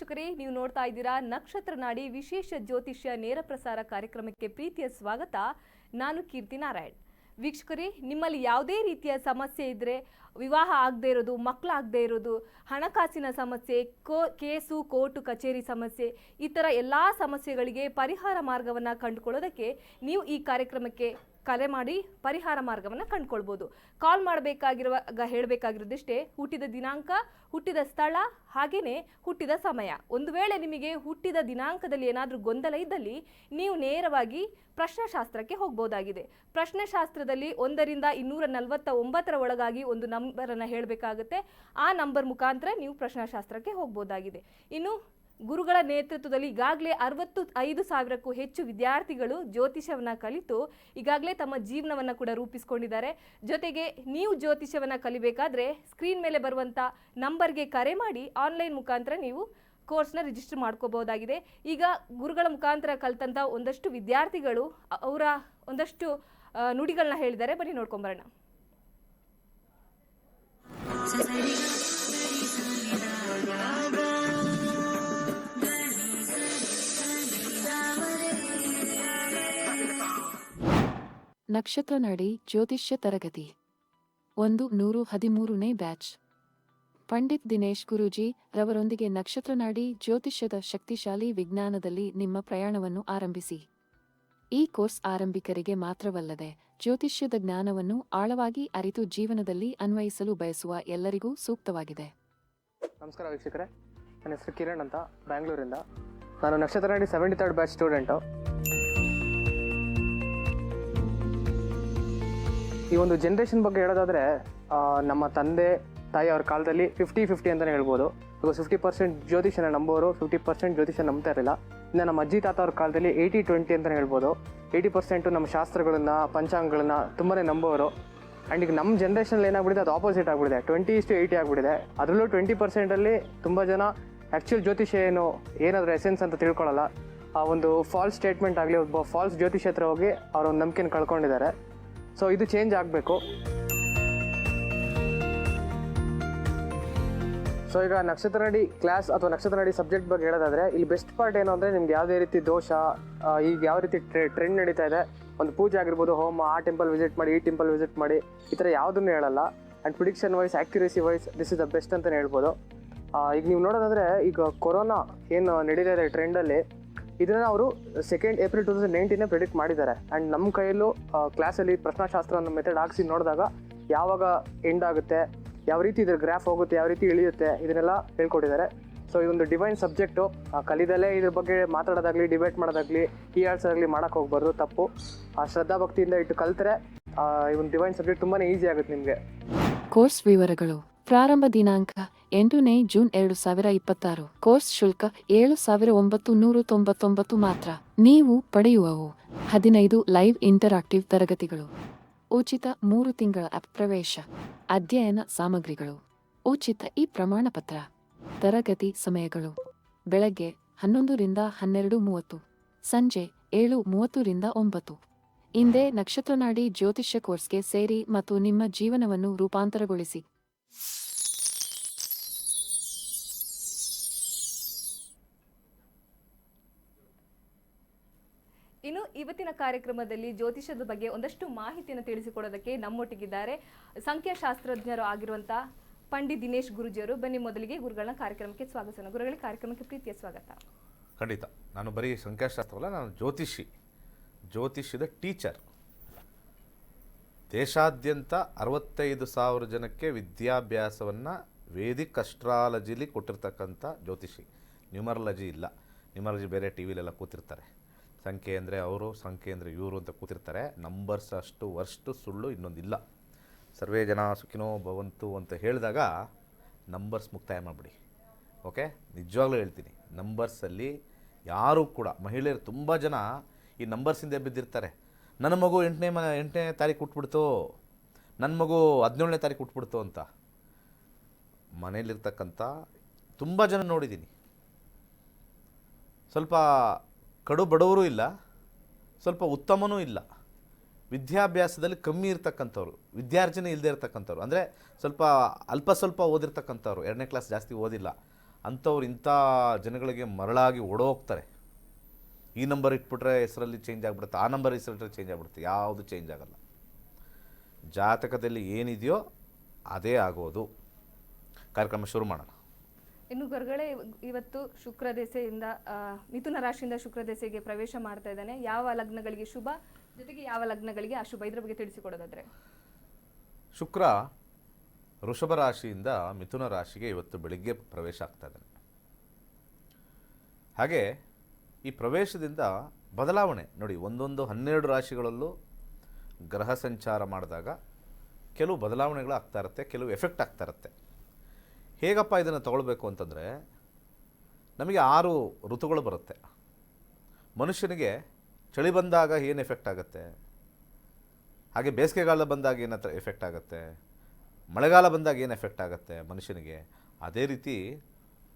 ವೀಕ್ಷಕರೇ, ನೀವು ನೋಡ್ತಾ ಇದ್ದೀರಾ ನಕ್ಷತ್ರ ನಾಡಿ ವಿಶೇಷ ಜ್ಯೋತಿಷ್ಯ ನೇರ ಪ್ರಸಾರ ಕಾರ್ಯಕ್ರಮಕ್ಕೆ ಪ್ರೀತಿಯ ಸ್ವಾಗತ. ನಾನು ಕೀರ್ತಿ ನಾರಾಯಣ್. ವೀಕ್ಷಕರೇ, ನಿಮ್ಮಲ್ಲಿ ಯಾವುದೇ ರೀತಿಯ ಸಮಸ್ಯೆ ಇದ್ದರೆ, ವಿವಾಹ ಆಗದೆ ಇರೋದು, ಮಕ್ಕಳಾಗದೆ ಇರೋದು, ಹಣಕಾಸಿನ ಸಮಸ್ಯೆ, ಕೇಸು ಕೋರ್ಟು ಕಚೇರಿ ಸಮಸ್ಯೆ, ಈ ಥರ ಎಲ್ಲ ಸಮಸ್ಯೆಗಳಿಗೆ ಪರಿಹಾರ ಮಾರ್ಗವನ್ನು ಕಂಡುಕೊಳ್ಳೋದಕ್ಕೆ ನೀವು ಈ ಕಾರ್ಯಕ್ರಮಕ್ಕೆ ಕರೆ ಮಾಡಿ ಪರಿಹಾರ ಮಾರ್ಗವನ್ನು ಕಂಡುಕೊಳ್ಬೋದು. ಕಾಲ್ ಮಾಡಬೇಕಾಗಿರುವಾಗ ಹೇಳಬೇಕಾಗಿರೋದಿಷ್ಟೇ, ಹುಟ್ಟಿದ ದಿನಾಂಕ, ಹುಟ್ಟಿದ ಸ್ಥಳ, ಹಾಗೆಯೇ ಹುಟ್ಟಿದ ಸಮಯ. ಒಂದು ವೇಳೆ ನಿಮಗೆ ಹುಟ್ಟಿದ ದಿನಾಂಕದಲ್ಲಿ ಏನಾದರೂ ಗೊಂದಲ ಇದ್ದಲ್ಲಿ ನೀವು ನೇರವಾಗಿ ಪ್ರಶ್ನೆಶಾಸ್ತ್ರಕ್ಕೆ ಹೋಗ್ಬೋದಾಗಿದೆ. ಪ್ರಶ್ನೆಶಾಸ್ತ್ರದಲ್ಲಿ 1 ರಿಂದ 249 ಒಳಗಾಗಿ ಒಂದು ನಂಬರನ್ನು ಹೇಳಬೇಕಾಗುತ್ತೆ. ಆ ನಂಬರ್ ಮುಖಾಂತರ ನೀವು ಪ್ರಶ್ನೆಶಾಸ್ತ್ರಕ್ಕೆ ಹೋಗ್ಬೋದಾಗಿದೆ. ಇನ್ನು ಗುರುಗಳ ನೇತೃತ್ವದಲ್ಲಿ ಈಗಾಗಲೇ 65,000ಕ್ಕೂ ಹೆಚ್ಚು ವಿದ್ಯಾರ್ಥಿಗಳು ಜ್ಯೋತಿಷವನ್ನು ಕಲಿತು ಈಗಾಗಲೇ ತಮ್ಮ ಜೀವನವನ್ನು ಕೂಡ ರೂಪಿಸ್ಕೊಂಡಿದ್ದಾರೆ. ಜೊತೆಗೆ ನೀವು ಜ್ಯೋತಿಷವನ್ನು ಕಲಿಬೇಕಾದ್ರೆ ಸ್ಕ್ರೀನ್ ಮೇಲೆ ಬರುವಂಥ ನಂಬರ್ಗೆ ಕರೆ ಮಾಡಿ ಆನ್ಲೈನ್ ಮುಖಾಂತರ ನೀವು ಕೋರ್ಸ್ನ ರಿಜಿಸ್ಟರ್ ಮಾಡ್ಕೋಬಹುದಾಗಿದೆ. ಈಗ ಗುರುಗಳ ಮುಖಾಂತರ ಕಲಿತಂಥ ಒಂದಷ್ಟು ವಿದ್ಯಾರ್ಥಿಗಳು ಅವರ ಒಂದಷ್ಟು ನುಡಿಗಳನ್ನ ಹೇಳಿದ್ದಾರೆ. ಬನ್ನಿ ನೋಡ್ಕೊಂಬರೋಣ. ನಕ್ಷತ್ರ ನಾಡಿ ಜ್ಯೋತಿಷ್ಯ ತರಗತಿ 113ನೇ ಬ್ಯಾಚ್. ಪಂಡಿತ್ ದಿನೇಶ್ ಗುರೂಜಿ ರವರೊಂದಿಗೆ ನಕ್ಷತ್ರ ನಾಡಿ ಜ್ಯೋತಿಷ್ಯದ ಶಕ್ತಿಶಾಲಿ ವಿಜ್ಞಾನದಲ್ಲಿ ನಿಮ್ಮ ಪ್ರಯಾಣವನ್ನು ಆರಂಭಿಸಿ. ಈ ಕೋರ್ಸ್ ಆರಂಭಿಕರಿಗೆ ಮಾತ್ರವಲ್ಲದೆ ಜ್ಯೋತಿಷ್ಯದ ಜ್ಞಾನವನ್ನು ಆಳವಾಗಿ ಅರಿತು ಜೀವನದಲ್ಲಿ ಅನ್ವಯಿಸಲು ಬಯಸುವ ಎಲ್ಲರಿಗೂ ಸೂಕ್ತವಾಗಿದೆ. ನಮಸ್ಕಾರ ವೀಕ್ಷಕರೇ, ನನ್ನ ಹೆಸರು ಕಿರಣ್ ಅಂತ, ಬ್ಯಾಂಗ್ಳೂರಿಂದ. ನಾನು ನಕ್ಷತ್ರ ನಾಡಿ 73rd ಬ್ಯಾಚ್ ಸ್ಟೂಡೆಂಟು. ಈ ಒಂದು ಜನ್ರೇಷನ್ ಬಗ್ಗೆ ಹೇಳೋದಾದರೆ, ನಮ್ಮ ತಂದೆ ತಾಯಿ ಅವ್ರ ಕಾಲದಲ್ಲಿ 50-50 ಅಂತಲೇ ಹೇಳ್ಬೋದು. ಇವಾಗ 50% ಜ್ಯೋತಿಷನ ನಂಬೋರು, 50% ಜ್ಯೋತಿಷ ನಂಬ್ತಾ ಇರಲಿಲ್ಲ. ಇನ್ನು ನಮ್ಮ ಅಜ್ಜಿ ತಾತ ಅವ್ರ ಕಾಲದಲ್ಲಿ 80-20 ಅಂತಲೇ ಹೇಳ್ಬೋದು. 80% ನಮ್ಮ ಶಾಸ್ತ್ರಗಳನ್ನ, ಪಂಚಾಂಗಗಳನ್ನ ತುಂಬಾ ನಂಬೋರು. ಆ್ಯಂಡ್ ಈಗ ನಮ್ಮ ಜನ್ರೇಷನಲ್ಲಿ ಏನಾಗ್ಬಿಟ್ಟಿದೆ, ಅದು ಆಪೋಸಿಟ್ ಆಗಿಬಿಟ್ಟಿದೆ. 20:80 ಆಗಿಬಿಟ್ಟಿದೆ. ಅದರಲ್ಲೂ 20%ಅಲ್ಲಿ ತುಂಬ ಜನ ಆ್ಯಕ್ಚುಯಲ್ ಜ್ಯೋತಿಷ ಏನಾದರೂ ಎಸೆನ್ಸ್ ಅಂತ ತಿಳ್ಕೊಳ್ಳಲ್ಲ. ಆ ಒಂದು ಫಾಲ್ಸ್ ಸ್ಟೇಟ್ಮೆಂಟ್ ಆಗಲಿ, ಒಬ್ಬ ಫಾಲ್ಸ್ ಜ್ಯೋತಿಷ ಹತ್ರ ಹೋಗಿ ಅವ್ರ ಒಂದು ನಂಬಿಕೆನ ಕಳ್ಕೊಂಡಿದ್ದಾರೆ. ಸೊ ಇದು ಚೇಂಜ್ ಆಗಬೇಕು. ಸೊ ಈಗ ನಕ್ಷತ್ರ ನಾಡಿ ಕ್ಲಾಸ್ ಅಥವಾ ನಕ್ಷತ್ರ ನಾಡಿ ಸಬ್ಜೆಕ್ಟ್ ಬಗ್ಗೆ ಹೇಳೋದಾದರೆ, ಇಲ್ಲಿ ಬೆಸ್ಟ್ ಪಾರ್ಟ್ ಏನು ಅಂದರೆ, ನಿಮ್ಗೆ ಯಾವುದೇ ರೀತಿ ದೋಷ, ಈಗ ಯಾವ ರೀತಿ ಟ್ರೆಂಡ್ ನಡೀತಾ ಇದೆ, ಒಂದು ಪೂಜೆ ಆಗಿರ್ಬೋದು, ಹೋಮ, ಆ ಟೆಂಪಲ್ ವಿಸಿಟ್ ಮಾಡಿ, ಈ ಟೆಂಪಲ್ ವಿಸಿಟ್ ಮಾಡಿ, ಈ ಥರ ಯಾವುದನ್ನು ಹೇಳಲ್ಲ. And prediction wise, accuracy wise this is the best ಅಂತಲೇ ಹೇಳ್ಬೋದು. ಈಗ ನೀವು ನೋಡೋದಾದರೆ, ಈಗ ಕೊರೋನಾ ಏನು ನಡೀತಾ ಇದೆ ಟ್ರೆಂಡಲ್ಲಿ, ಇದನ್ನು ಅವರು 2nd ಏಪ್ರಿಲ್ 2019 ಪ್ರಿಡಿಕ್ಟ್ ಮಾಡಿದ್ದಾರೆ. ಆ್ಯಂಡ್ ನಮ್ಮ ಕೈಯಲ್ಲೂ ಕ್ಲಾಸಲ್ಲಿ ಪ್ರಶ್ನಾಶಾಸ್ತ್ರ ಅನ್ನೋ ಮೆಥಡ್ ಹಾಕ್ಸಿ ನೋಡಿದಾಗ ಯಾವಾಗ ಎಂಡ್ ಆಗುತ್ತೆ, ಯಾವ ರೀತಿ ಇದ್ರ ಗ್ರಾಫ್ ಹೋಗುತ್ತೆ, ಯಾವ ರೀತಿ ಇಳಿಯುತ್ತೆ, ಇದನ್ನೆಲ್ಲ ಹೇಳ್ಕೊಟ್ಟಿದ್ದಾರೆ. ಸೊ ಇದೊಂದು ಡಿವೈನ್ ಸಬ್ಜೆಕ್ಟು. ಕಲಿದಲ್ಲೇ ಇದ್ರ ಬಗ್ಗೆ ಮಾತಾಡೋದಾಗಲಿ, ಡಿಬೇಟ್ ಮಾಡೋದಾಗಲಿ, ಕೀ ಆನ್ಸರಾಗಲಿ ಮಾಡೋಕ್ಕೆ ಹೋಗ್ಬಾರ್ದು, ತಪ್ಪು. ಶ್ರದ್ಧಾ ಭಕ್ತಿಯಿಂದ ಇಟ್ಟು ಕಲ್ತರೆ ಈ ಒಂದು ಡಿವೈನ್ ಸಬ್ಜೆಕ್ಟ್ ತುಂಬಾ ಈಸಿ ಆಗುತ್ತೆ ನಿಮಗೆ. ಕೋರ್ಸ್ ವಿವರಗಳು. ಪ್ರಾರಂಭ ದಿನಾಂಕ 8ನೇ ಜೂನ್ 2026. ಕೋರ್ಸ್ ಶುಲ್ಕ 7,999 ಮಾತ್ರ. ನೀವು ಪಡೆಯುವವು 15 ಲೈವ್ ಇಂಟರಾಕ್ಟಿವ್ ತರಗತಿಗಳು, ಉಚಿತ 3 ತಿಂಗಳ ಆಪ್ ಪ್ರವೇಶ, ಅಧ್ಯಯನ ಸಾಮಗ್ರಿಗಳು, ಉಚಿತ ಈ ಪ್ರಮಾಣ ಪತ್ರ. ತರಗತಿ ಸಮಯಗಳು: ಬೆಳಗ್ಗೆ 11 ರಿಂದ 12:30, ಸಂಜೆ 7:30 ರಿಂದ 9. ಇಂದೇ ನಕ್ಷತ್ರ ನಾಡಿ ಜ್ಯೋತಿಷ್ಯ ಕೋರ್ಸ್ಗೆ ಸೇರಿ ಮತ್ತು ನಿಮ್ಮ ಜೀವನವನ್ನು ರೂಪಾಂತರಗೊಳಿಸಿ. ಇನ್ನು ಇವತ್ತಿನ ಕಾರ್ಯಕ್ರಮದಲ್ಲಿ ಜ್ಯೋತಿಷದ ಬಗ್ಗೆ ಒಂದಷ್ಟು ಮಾಹಿತಿಯನ್ನು ತಿಳಿಸಿಕೊಡೋದಕ್ಕೆ ನಮ್ಮೊಟ್ಟಿಗಿದ್ದಾರೆ ಸಂಖ್ಯಾಶಾಸ್ತ್ರಜ್ಞರು ಆಗಿರುವಂಥ ಪಂಡಿತ್ ದಿನೇಶ್ ಗುರೂಜಿಯವರು. ಬನ್ನಿ ಮೊದಲಿಗೆ ಗುರುಗಳನ್ನ ಕಾರ್ಯಕ್ರಮಕ್ಕೆ ಸ್ವಾಗತಿಸೋಣ. ಗುರುಗಳಿಗೆ ಕಾರ್ಯಕ್ರಮಕ್ಕೆ ಪ್ರೀತಿಯ ಸ್ವಾಗತ. ಖಂಡಿತ. ನಾನು ಬರೀ ಸಂಖ್ಯಾಶಾಸ್ತ್ರವಲ್ಲ, ನಾನು ಜ್ಯೋತಿಷ್ಯದ ಟೀಚರ್. ದೇಶಾದ್ಯಂತ 65,000 ಜನಕ್ಕೆ ವಿದ್ಯಾಭ್ಯಾಸವನ್ನು ವೇದಿಕ್ ಅಸ್ಟ್ರಾಲಜಿಲಿ ಕೊಟ್ಟಿರ್ತಕ್ಕಂಥ ಜ್ಯೋತಿಷಿ. ನ್ಯೂಮರಾಲಜಿ ಇಲ್ಲ. ನ್ಯೂಮರಾಲಜಿ ಬೇರೆ ಟಿ ವಿಲೆಲ್ಲ ಕೂತಿರ್ತಾರೆ. ಸಂಖ್ಯೆ ಅಂದರೆ ಅವರು, ಸಂಖ್ಯೆ ಅಂದರೆ ಇವರು ಅಂತ ಕೂತಿರ್ತಾರೆ. ನಂಬರ್ಸ್ ಅಷ್ಟು ವರ್ಷ್ಟು ಸುಳ್ಳು ಇನ್ನೊಂದಿಲ್ಲ. ಸರ್ವೇ ಜನ ಸುಖಿನೋ ಭವಂತು ಅಂತ ಹೇಳಿದಾಗ ನಂಬರ್ಸ್ ಮುಕ್ತಾಯ ಮಾಡಿಬಿಡಿ. ಓಕೆ, ನಿಜವಾಗ್ಲೂ ಹೇಳ್ತೀನಿ, ನಂಬರ್ಸಲ್ಲಿ ಯಾರೂ ಕೂಡ, ಮಹಿಳೆಯರು ತುಂಬ ಜನ ಈ ನಂಬರ್ಸಿಂದ ಬಿದ್ದಿರ್ತಾರೆ. ನನ್ನ ಮಗು 8ನೇ ತಾರೀಕು ಹುಟ್ಬಿಡ್ತು, ನನ್ನ ಮಗು 17ನೇ ತಾರೀಕು ಹುಟ್ಬಿಡ್ತು ಅಂತ. ಮನೇಲಿರ್ತಕ್ಕಂಥ ತುಂಬ ಜನ ನೋಡಿದ್ದೀನಿ. ಸ್ವಲ್ಪ ಕಡು ಬಡವರು ಇಲ್ಲ, ಸ್ವಲ್ಪ ಉತ್ತಮನೂ ಇಲ್ಲ, ವಿದ್ಯಾಭ್ಯಾಸದಲ್ಲಿ ಕಮ್ಮಿ ಇರ್ತಕ್ಕಂಥವ್ರು, ವಿದ್ಯಾರ್ಜನೆ ಇಲ್ಲದೆ ಇರ್ತಕ್ಕಂಥವ್ರು, ಅಂದರೆ ಸ್ವಲ್ಪ ಸ್ವಲ್ಪ ಓದಿರ್ತಕ್ಕಂಥವ್ರು, 2ನೇ ಕ್ಲಾಸ್ ಜಾಸ್ತಿ ಓದಿಲ್ಲ ಅಂಥವ್ರು ಇಂಥ ಜನಗಳಿಗೆ ಮರಳಾಗಿ ಓಡೋಗ್ತಾರೆ. ಈ ನಂಬರ್ ಇಟ್ಬಿಟ್ರೆ ಹೆಸರಲ್ಲಿ ಚೇಂಜ್ ಆಗಿಬಿಡುತ್ತೆ, ಆ ನಂಬರ್ ಹೆಸರಿಟ್ರೆ ಚೇಂಜ್ ಆಗಿಬಿಡುತ್ತೆ. ಯಾವುದು ಚೇಂಜ್ ಆಗಲ್ಲ. ಜಾತಕದಲ್ಲಿ ಏನಿದೆಯೋ ಅದೇ ಆಗೋದು. ಕಾರ್ಯಕ್ರಮ ಶುರು ಮಾಡೋಣ. ಇನ್ನು ಗುರುಗಳೇ, ಇವತ್ತು ಶುಕ್ರ ದೆಸೆಯಿಂದ ಮಿಥುನ ರಾಶಿಯಿಂದ ಶುಕ್ರ ದೆಸೆಗೆ ಪ್ರವೇಶ ಮಾಡ್ತಾ ಇದ್ದಾನೆ. ಯಾವ ಲಗ್ನಗಳಿಗೆ ಶುಭ, ಜೊತೆಗೆ ಯಾವ ಲಗ್ನಗಳಿಗೆ ಅಶುಭ, ಇದ್ರ ಬಗ್ಗೆ ತಿಳಿಸಿಕೊಡೋದಾದ್ರೆ. ಶುಕ್ರ ವೃಷಭ ರಾಶಿಯಿಂದ ಮಿಥುನ ರಾಶಿಗೆ ಇವತ್ತು ಬೆಳಿಗ್ಗೆ ಪ್ರವೇಶ ಆಗ್ತಾ ಇದ್ದಾನೆ. ಹಾಗೆ ಈ ಪ್ರವೇಶದಿಂದ ಬದಲಾವಣೆ ನೋಡಿ, ಒಂದೊಂದು 12 ರಾಶಿಗಳಲ್ಲೂ ಗ್ರಹ ಸಂಚಾರ ಮಾಡಿದಾಗ ಕೆಲವು ಬದಲಾವಣೆಗಳು ಆಗ್ತಾ ಇರುತ್ತೆ, ಕೆಲವು ಎಫೆಕ್ಟ್ ಆಗ್ತಾ ಇರುತ್ತೆ. ಹೇಗಪ್ಪ ಇದನ್ನು ತಗೊಳ್ಬೇಕು ಅಂತಂದರೆ, ನಮಗೆ 6 ಋತುಗಳು ಬರುತ್ತೆ. ಮನುಷ್ಯನಿಗೆ ಚಳಿ ಬಂದಾಗ ಏನು ಎಫೆಕ್ಟ್ ಆಗುತ್ತೆ, ಹಾಗೆ ಬೇಸಿಗೆಗಾಲ ಬಂದಾಗ ಏನು ಎಫೆಕ್ಟ್ ಆಗುತ್ತೆ, ಮಳೆಗಾಲ ಬಂದಾಗ ಏನು ಎಫೆಕ್ಟ್ ಆಗುತ್ತೆ ಮನುಷ್ಯನಿಗೆ, ಅದೇ ರೀತಿ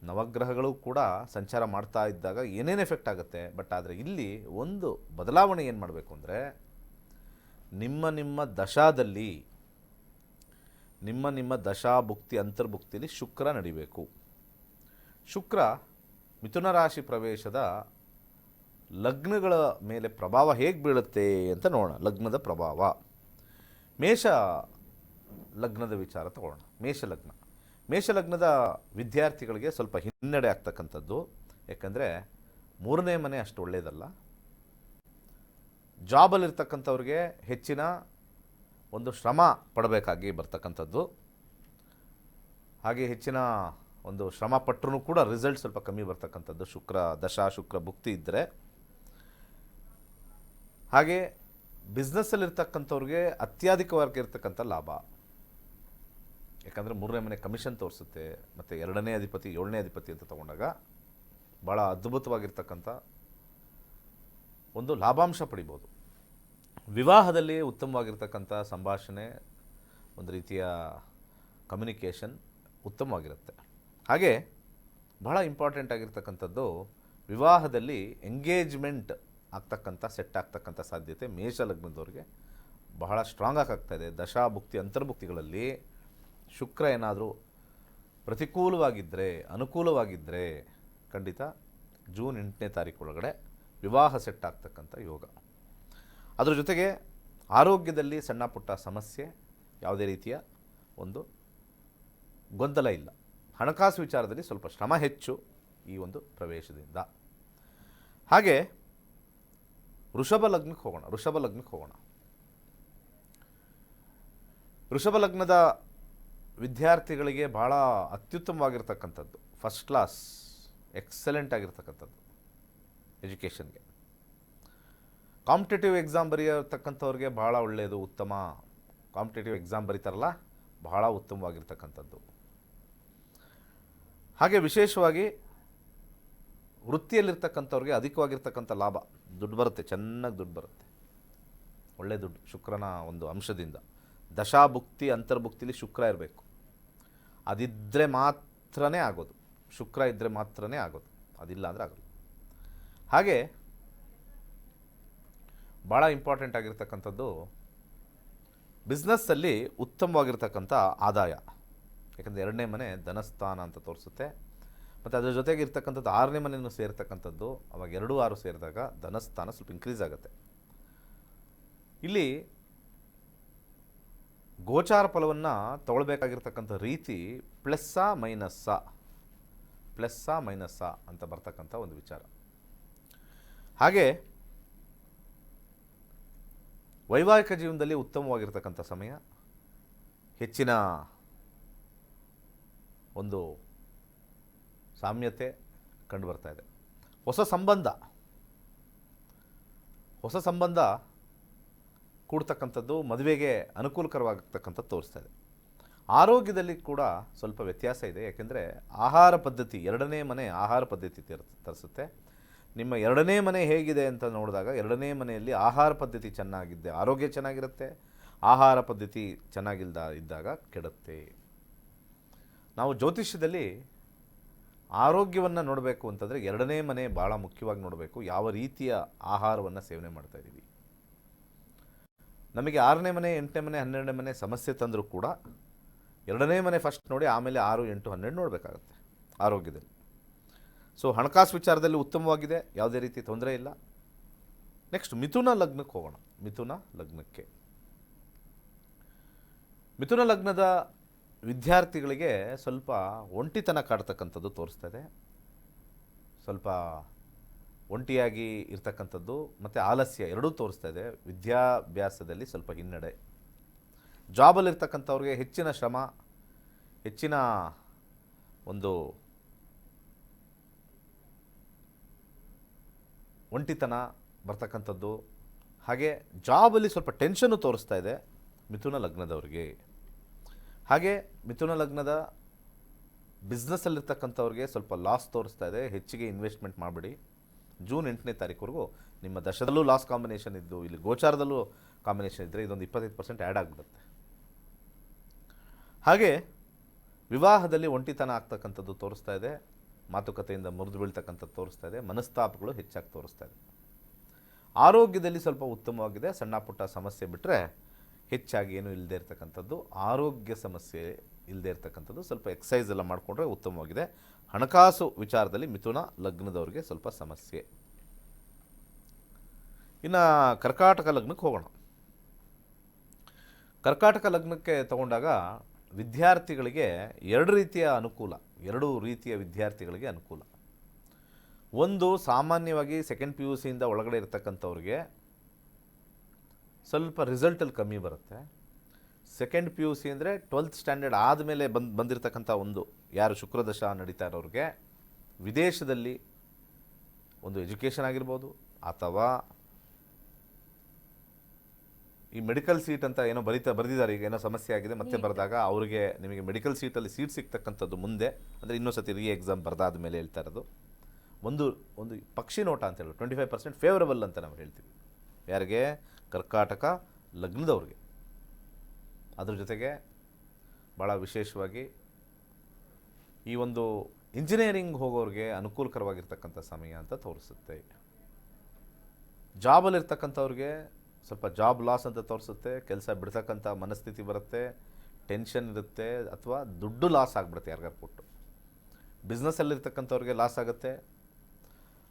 ನವಗ್ರಹಗಳು ಕೂಡ ಸಂಚಾರ ಮಾಡ್ತಾ ಇದ್ದಾಗ ಏನೇನು ಎಫೆಕ್ಟ್ ಆಗುತ್ತೆ. ಬಟ್ ಆದರೆ ಇಲ್ಲಿ ಒಂದು ಬದಲಾವಣೆ ಏನು ಮಾಡಬೇಕು ಅಂದರೆ, ನಿಮ್ಮ ದಶಾದಲ್ಲಿ ನಿಮ್ಮ ದಶಾಭುಕ್ತಿ ಅಂತರ್ಭುಕ್ತಿಯಲ್ಲಿ ಶುಕ್ರ ನಡಿಬೇಕು. ಶುಕ್ರ ಮಿಥುನ ರಾಶಿ ಪ್ರವೇಶದ ಲಗ್ನಗಳ ಮೇಲೆ ಪ್ರಭಾವ ಹೇಗೆ ಬೀಳುತ್ತೆ ಅಂತ ನೋಡೋಣ. ಲಗ್ನದ ಪ್ರಭಾವ. ಮೇಷ ಲಗ್ನದ ವಿಚಾರ ತಗೊಳ್ಳೋಣ. ಮೇಷಲಗ್ನದ ವಿದ್ಯಾರ್ಥಿಗಳಿಗೆ ಸ್ವಲ್ಪ ಹಿನ್ನಡೆ ಆಗ್ತಕ್ಕಂಥದ್ದು. ಯಾಕಂದರೆ 3ನೇ ಮನೆ ಅಷ್ಟು ಒಳ್ಳೆಯದಲ್ಲ. ಜಾಬಲ್ಲಿರ್ತಕ್ಕಂಥವ್ರಿಗೆ ಹೆಚ್ಚಿನ ಒಂದು ಶ್ರಮ ಪಡಬೇಕಾಗಿ ಬರ್ತಕ್ಕಂಥದ್ದು. ಹಾಗೆ ಹೆಚ್ಚಿನ ಒಂದು ಶ್ರಮ ಪಟ್ಟರೂ ಕೂಡ ರಿಸಲ್ಟ್ ಸ್ವಲ್ಪ ಕಮ್ಮಿ ಬರ್ತಕ್ಕಂಥದ್ದು ಶುಕ್ರ ಭುಕ್ತಿ ಇದ್ದರೆ. ಹಾಗೆ ಬಿಸ್ನೆಸ್ಸಲ್ಲಿರ್ತಕ್ಕಂಥವ್ರಿಗೆ ಅತ್ಯಧಿಕವಾಗಿರ್ತಕ್ಕಂಥ ಲಾಭ. ಯಾಕಂದರೆ 3ನೇ ಮನೆ ಕಮಿಷನ್ ತೋರಿಸುತ್ತೆ, ಮತ್ತು 2ನೇ ಅಧಿಪತಿ 7ನೇ ಅಧಿಪತಿ ಅಂತ ತಗೊಂಡಾಗ ಭಾಳ ಅದ್ಭುತವಾಗಿರ್ತಕ್ಕಂಥ ಒಂದು ಲಾಭಾಂಶ ಪಡಿಬೋದು. ವಿವಾಹದಲ್ಲಿ ಉತ್ತಮವಾಗಿರ್ತಕ್ಕಂಥ ಸಂಭಾಷಣೆ, ಒಂದು ರೀತಿಯ ಕಮ್ಯುನಿಕೇಷನ್ ಉತ್ತಮವಾಗಿರುತ್ತೆ. ಹಾಗೆ ಬಹಳ ಇಂಪಾರ್ಟೆಂಟ್ ಆಗಿರ್ತಕ್ಕಂಥದ್ದು, ವಿವಾಹದಲ್ಲಿ ಎಂಗೇಜ್ಮೆಂಟ್ ಆಗ್ತಕ್ಕಂಥ ಸೆಟ್ ಆಗ್ತಕ್ಕಂಥ ಸಾಧ್ಯತೆ ಮೇಷಲಗ್ನದವ್ರಿಗೆ ಬಹಳ ಸ್ಟ್ರಾಂಗ್ ಆಗ್ತಾಯಿದೆ. ದಶಾಭುಕ್ತಿ ಅಂತರ್ಭುಕ್ತಿಗಳಲ್ಲಿ ಶುಕ್ರ ಏನಾದರೂ ಪ್ರತಿಕೂಲವಾಗಿದ್ದರೆ, ಅನುಕೂಲವಾಗಿದ್ದರೆ ಖಂಡಿತ ಜೂನ್ 8ನೇ ತಾರೀಕು ಒಳಗಡೆ ವಿವಾಹ ಸೆಟ್ ಆಗ್ತಕ್ಕಂಥ ಯೋಗ. ಅದರ ಜೊತೆಗೆ ಆರೋಗ್ಯದಲ್ಲಿ ಸಣ್ಣ ಪುಟ್ಟ ಸಮಸ್ಯೆ, ಯಾವುದೇ ರೀತಿಯ ಒಂದು ಗೊಂದಲ ಇಲ್ಲ. ಹಣಕಾಸು ವಿಚಾರದಲ್ಲಿ ಸ್ವಲ್ಪ ಶ್ರಮ ಹೆಚ್ಚು ಈ ಒಂದು ಪ್ರವೇಶದಿಂದ. ಹಾಗೆ ವೃಷಭ ಲಗ್ನಕ್ಕೆ ಹೋಗೋಣ. ವೃಷಭ ಲಗ್ನದ ವಿದ್ಯಾರ್ಥಿಗಳಿಗೆ ಭಾಳ ಅತ್ಯುತ್ತಮವಾಗಿರ್ತಕ್ಕಂಥದ್ದು, ಫಸ್ಟ್ ಕ್ಲಾಸ್ ಎಕ್ಸಲೆಂಟ್ ಆಗಿರ್ತಕ್ಕಂಥದ್ದು ಎಜುಕೇಷನ್ಗೆ. ಕಾಂಪಿಟೇಟಿವ್ ಎಕ್ಸಾಮ್ ಬರೆಯತಕ್ಕಂಥವ್ರಿಗೆ ಭಾಳ ಒಳ್ಳೆಯದು, ಉತ್ತಮ. ಕಾಂಪಿಟೇಟಿವ್ ಎಕ್ಸಾಮ್ ಬರೀತಾರಲ್ಲ, ಬಹಳ ಉತ್ತಮವಾಗಿರ್ತಕ್ಕಂಥದ್ದು. ಹಾಗೆ ವಿಶೇಷವಾಗಿ ವೃತ್ತಿಯಲ್ಲಿರ್ತಕ್ಕಂಥವ್ರಿಗೆ ಅಧಿಕವಾಗಿರ್ತಕ್ಕಂಥ ಲಾಭ, ದುಡ್ಡು ಬರುತ್ತೆ, ಚೆನ್ನಾಗಿ ದುಡ್ಡು ಬರುತ್ತೆ, ಒಳ್ಳೆಯ ದುಡ್ಡು ಶುಕ್ರನ ಒಂದು ಅಂಶದಿಂದ. ದಶಾಭುಕ್ತಿ ಅಂತರ್ಭುಕ್ತಿಲಿ ಶುಕ್ರ ಇರಬೇಕು. ಅದಿದ್ದರೆ ಮಾತ್ರನೇ ಆಗೋದು, ಶುಕ್ರ ಇದ್ದರೆ ಮಾತ್ರನೇ ಆಗೋದು, ಅದಿಲ್ಲ ಅಂದರೆ ಆಗೋದು. ಹಾಗೆ ಭಾಳ ಇಂಪಾರ್ಟೆಂಟ್ ಆಗಿರ್ತಕ್ಕಂಥದ್ದು, ಬಿಸ್ನೆಸ್ಸಲ್ಲಿ ಉತ್ತಮವಾಗಿರ್ತಕ್ಕಂಥ ಆದಾಯ. ಯಾಕಂದರೆ 2ನೇ ಮನೆ ಧನಸ್ಥಾನ ಅಂತ ತೋರಿಸುತ್ತೆ. ಮತ್ತು ಅದರ ಜೊತೆಗೆ ಇರ್ತಕ್ಕಂಥದ್ದು 6ನೇ ಮನೆಯನ್ನು ಸೇರ್ತಕ್ಕಂಥದ್ದು. ಅವಾಗ 2, 6 ಸೇರಿದಾಗ ಧನಸ್ಥಾನ ಸ್ವಲ್ಪ ಇನ್ಕ್ರೀಸ್ ಆಗುತ್ತೆ. ಇಲ್ಲಿ ಗೋಚಾರ ಫಲವನ್ನು ತಗೊಳ್ಬೇಕಾಗಿರ್ತಕ್ಕಂಥ ರೀತಿ ಪ್ಲಸ್ಸಾ ಮೈನಸ್ಸಾ ಅಂತ ಬರ್ತಕ್ಕಂಥ ಒಂದು ವಿಚಾರ. ಹಾಗೆ ವೈವಾಹಿಕ ಜೀವನದಲ್ಲಿ ಉತ್ತಮವಾಗಿರ್ತಕ್ಕಂಥ ಸಮಯ, ಹೆಚ್ಚಿನ ಒಂದು ಸಾಮ್ಯತೆ ಕಂಡು ಬರ್ತಾ ಇದೆ. ಹೊಸ ಸಂಬಂಧ ಕೂಡ್ತಕ್ಕಂಥದ್ದು ಮದುವೆಗೆ ಅನುಕೂಲಕರವಾಗತಕ್ಕಂಥದ್ದು ತೋರಿಸ್ತಾ ಇದೆ. ಆರೋಗ್ಯದಲ್ಲಿ ಕೂಡ ಸ್ವಲ್ಪ ವ್ಯತ್ಯಾಸ ಇದೆ. ಯಾಕೆಂದರೆ ಆಹಾರ ಪದ್ಧತಿ, 2ನೇ ಮನೆ ಆಹಾರ ಪದ್ಧತಿ ತರಿಸುತ್ತೆ. ನಿಮ್ಮ 2ನೇ ಮನೆ ಹೇಗಿದೆ ಅಂತ ನೋಡಿದಾಗ 2ನೇ ಮನೆಯಲ್ಲಿ ಆಹಾರ ಪದ್ಧತಿ ಚೆನ್ನಾಗಿದ್ದೆ ಆರೋಗ್ಯ ಚೆನ್ನಾಗಿರುತ್ತೆ, ಆಹಾರ ಪದ್ಧತಿ ಇದ್ದಾಗ ಕೆಡುತ್ತೆ. ನಾವು ಜ್ಯೋತಿಷ್ಯದಲ್ಲಿ ಆರೋಗ್ಯವನ್ನು ನೋಡಬೇಕು ಅಂತಂದರೆ 2ನೇ ಮನೆ ಭಾಳ ಮುಖ್ಯವಾಗಿ ನೋಡಬೇಕು. ಯಾವ ರೀತಿಯ ಆಹಾರವನ್ನು ಸೇವನೆ ಮಾಡ್ತಾ ಇದ್ದೀವಿ. ನಮಗೆ 6ನೇ ಮನೆ 8ನೇ ಮನೆ 12ನೇ ಮನೆ ಸಮಸ್ಯೆ ತಂದರೂ ಕೂಡ 2ನೇ ಮನೆ ಫಸ್ಟ್ ನೋಡಿ, ಆಮೇಲೆ 6, 8, 12 ನೋಡಬೇಕಾಗತ್ತೆ ಆರೋಗ್ಯದಲ್ಲಿ. ಸೊ ಹಣಕಾಸು ವಿಚಾರದಲ್ಲಿ ಉತ್ತಮವಾಗಿದೆ, ಯಾವುದೇ ರೀತಿ ತೊಂದರೆ ಇಲ್ಲ. ನೆಕ್ಸ್ಟ್ ಮಿಥುನ ಲಗ್ನಕ್ಕೆ ಹೋಗೋಣ. ಮಿಥುನ ಲಗ್ನಕ್ಕೆ, ಮಿಥುನ ಲಗ್ನದ ವಿದ್ಯಾರ್ಥಿಗಳಿಗೆ ಸ್ವಲ್ಪ ಒಂಟಿತನ ಕಾಡ್ತಕ್ಕಂಥದ್ದು ತೋರಿಸ್ತಾ ಇದೆ. ಸ್ವಲ್ಪ ಒಂಟಿಯಾಗಿ ಇರ್ತಕ್ಕಂಥದ್ದು ಮತ್ತು ಆಲಸ್ಯ ಎರಡೂ ತೋರಿಸ್ತಾ ಇದೆ. ವಿದ್ಯಾಭ್ಯಾಸದಲ್ಲಿ ಸ್ವಲ್ಪ ಹಿನ್ನಡೆ. ಜಾಬಲ್ಲಿರ್ತಕ್ಕಂಥವ್ರಿಗೆ ಹೆಚ್ಚಿನ ಶ್ರಮ, ಹೆಚ್ಚಿನ ಒಂದು ಒಂಟಿತನ ಬರ್ತಕ್ಕಂಥದ್ದು, ಹಾಗೆ ಜಾಬಲ್ಲಿ ಸ್ವಲ್ಪ ಟೆನ್ಷನ್ನು ತೋರಿಸ್ತಾ ಇದೆ ಮಿಥುನ ಲಗ್ನದವ್ರಿಗೆ. ಹಾಗೆ ಮಿಥುನ ಲಗ್ನದ ಬಿಸ್ನೆಸ್ಸಲ್ಲಿರ್ತಕ್ಕಂಥವ್ರಿಗೆ ಸ್ವಲ್ಪ ಲಾಸ್ ತೋರಿಸ್ತಾ ಇದೆ. ಹೆಚ್ಚಿಗೆ ಇನ್ವೆಸ್ಟ್ಮೆಂಟ್ ಮಾಡಿಬಿಡಿ. ಜೂನ್ 8ನೇ ತಾರೀಕುವರೆಗೂ ನಿಮ್ಮ ದಶದಲ್ಲೂ ಲಾಸ್ ಕಾಂಬಿನೇಷನ್ ಇದ್ದು, ಇಲ್ಲಿ ಗೋಚಾರದಲ್ಲೂ ಕಾಂಬಿನೇಷನ್ ಇದ್ದರೆ ಇದೊಂದು 25% ಆ್ಯಡ್ ಆಗಿಬಿಡುತ್ತೆ. ಹಾಗೆ ವಿವಾಹದಲ್ಲಿ ಒಂಟಿತನ ಆಗ್ತಕ್ಕಂಥದ್ದು ತೋರಿಸ್ತಾ ಇದೆ. ಮಾತುಕತೆಯಿಂದ ಮುರಿದು ಬೀಳ್ತಕ್ಕಂಥದ್ದು ತೋರಿಸ್ತಾ ಇದೆ. ಮನಸ್ತಾಪಗಳು ಹೆಚ್ಚಾಗಿ ತೋರಿಸ್ತಾ ಇದೆ. ಆರೋಗ್ಯದಲ್ಲಿ ಸ್ವಲ್ಪ ಉತ್ತಮವಾಗಿದೆ. ಸಣ್ಣ ಪುಟ್ಟ ಸಮಸ್ಯೆ ಬಿಟ್ಟರೆ ಹೆಚ್ಚಾಗಿ ಏನೂ ಇಲ್ಲದೆ ಇರತಕ್ಕಂಥದ್ದು. ಆರೋಗ್ಯ ಸಮಸ್ಯೆ ಇಲ್ಲದೆ ಇರತಕ್ಕಂಥದ್ದು. ಸ್ವಲ್ಪ ಎಕ್ಸಸೈಸ್ ಎಲ್ಲ ಮಾಡಿಕೊಂಡ್ರೆ ಉತ್ತಮವಾಗಿದೆ. ಹಣಕಾಸು ವಿಚಾರದಲ್ಲಿ ಮಿಥುನ ಲಗ್ನದವ್ರಿಗೆ ಸ್ವಲ್ಪ ಸಮಸ್ಯೆ. ಇನ್ನು ಕರ್ಕಾಟಕ ಲಗ್ನಕ್ಕೆ ಹೋಗೋಣ. ಕರ್ಕಾಟಕ ಲಗ್ನಕ್ಕೆ ತಗೊಂಡಾಗ ವಿದ್ಯಾರ್ಥಿಗಳಿಗೆ ಎರಡು ರೀತಿಯ ವಿದ್ಯಾರ್ಥಿಗಳಿಗೆ ಅನುಕೂಲ. ಒಂದು, ಸಾಮಾನ್ಯವಾಗಿ ಸೆಕೆಂಡ್ PUC ಇಂದ ಒಳಗಡೆ ಇರತಕ್ಕಂಥವ್ರಿಗೆ ಸ್ವಲ್ಪ ರಿಸಲ್ಟಲ್ಲಿ ಕಮ್ಮಿ ಬರುತ್ತೆ. ಸೆಕೆಂಡ್ PUC ಅಂದರೆ 12th ಸ್ಟ್ಯಾಂಡರ್ಡ್ ಆದಮೇಲೆ ಬಂದಿರತಕ್ಕಂಥ ಒಂದು ಯಾರು ಶುಕ್ರದಶ ನಡೀತಾ ಇರೋರಿಗೆ ವಿದೇಶದಲ್ಲಿ ಒಂದು ಎಜುಕೇಷನ್ ಆಗಿರ್ಬೋದು, ಅಥವಾ ಈ ಮೆಡಿಕಲ್ ಸೀಟ್ ಅಂತ ಏನೋ ಬರೆದಿದ್ದಾರೆ, ಈಗ ಏನೋ ಸಮಸ್ಯೆ ಆಗಿದೆ ಮತ್ತೆ ಬರೆದಾಗ ಅವರಿಗೆ ನಿಮಗೆ ಮೆಡಿಕಲ್ ಸೀಟಲ್ಲಿ ಸೀಟ್ ಸಿಗ್ತಕ್ಕಂಥದ್ದು ಮುಂದೆ, ಅಂದರೆ ಇನ್ನೂ ಸತಿ ಎಕ್ಸಾಮ್ ಬರೆದಾದ ಮೇಲೆ ಹೇಳ್ತಾ ಇರೋದು. ಒಂದು ಪಕ್ಷಿ ನೋಟ ಅಂತ ಹೇಳೋದು 25% ಫೇವರಬಲ್ ಅಂತ ನಾವು ಹೇಳ್ತೀವಿ. ಯಾರಿಗೆ? ಕರ್ಕಾಟಕ ಲಗ್ನದವ್ರಿಗೆ. ಅದ್ರ ಜೊತೆಗೆ ಭಾಳ ವಿಶೇಷವಾಗಿ ಈ ಒಂದು ಇಂಜಿನಿಯರಿಂಗ್ ಹೋಗೋರಿಗೆ ಅನುಕೂಲಕರವಾಗಿರ್ತಕ್ಕಂಥ ಸಮಯ ಅಂತ ತೋರಿಸುತ್ತೆ. ಜಾಬಲ್ಲಿರ್ತಕ್ಕಂಥವ್ರಿಗೆ ಸ್ವಲ್ಪ ಜಾಬ್ ಲಾಸ್ ಅಂತ ತೋರಿಸುತ್ತೆ. ಕೆಲಸ ಬಿಡ್ತಕ್ಕಂಥ ಮನಸ್ಥಿತಿ ಬರುತ್ತೆ, ಟೆನ್ಷನ್ ಇರುತ್ತೆ, ಅಥವಾ ದುಡ್ಡು ಲಾಸ್ ಆಗಿಬಿಡುತ್ತೆ ಯಾರಿಗಾರು ಕೊಟ್ಟು. ಬಿಸ್ನೆಸ್ಸಲ್ಲಿರ್ತಕ್ಕಂಥವ್ರಿಗೆ ಲಾಸ್ ಆಗುತ್ತೆ.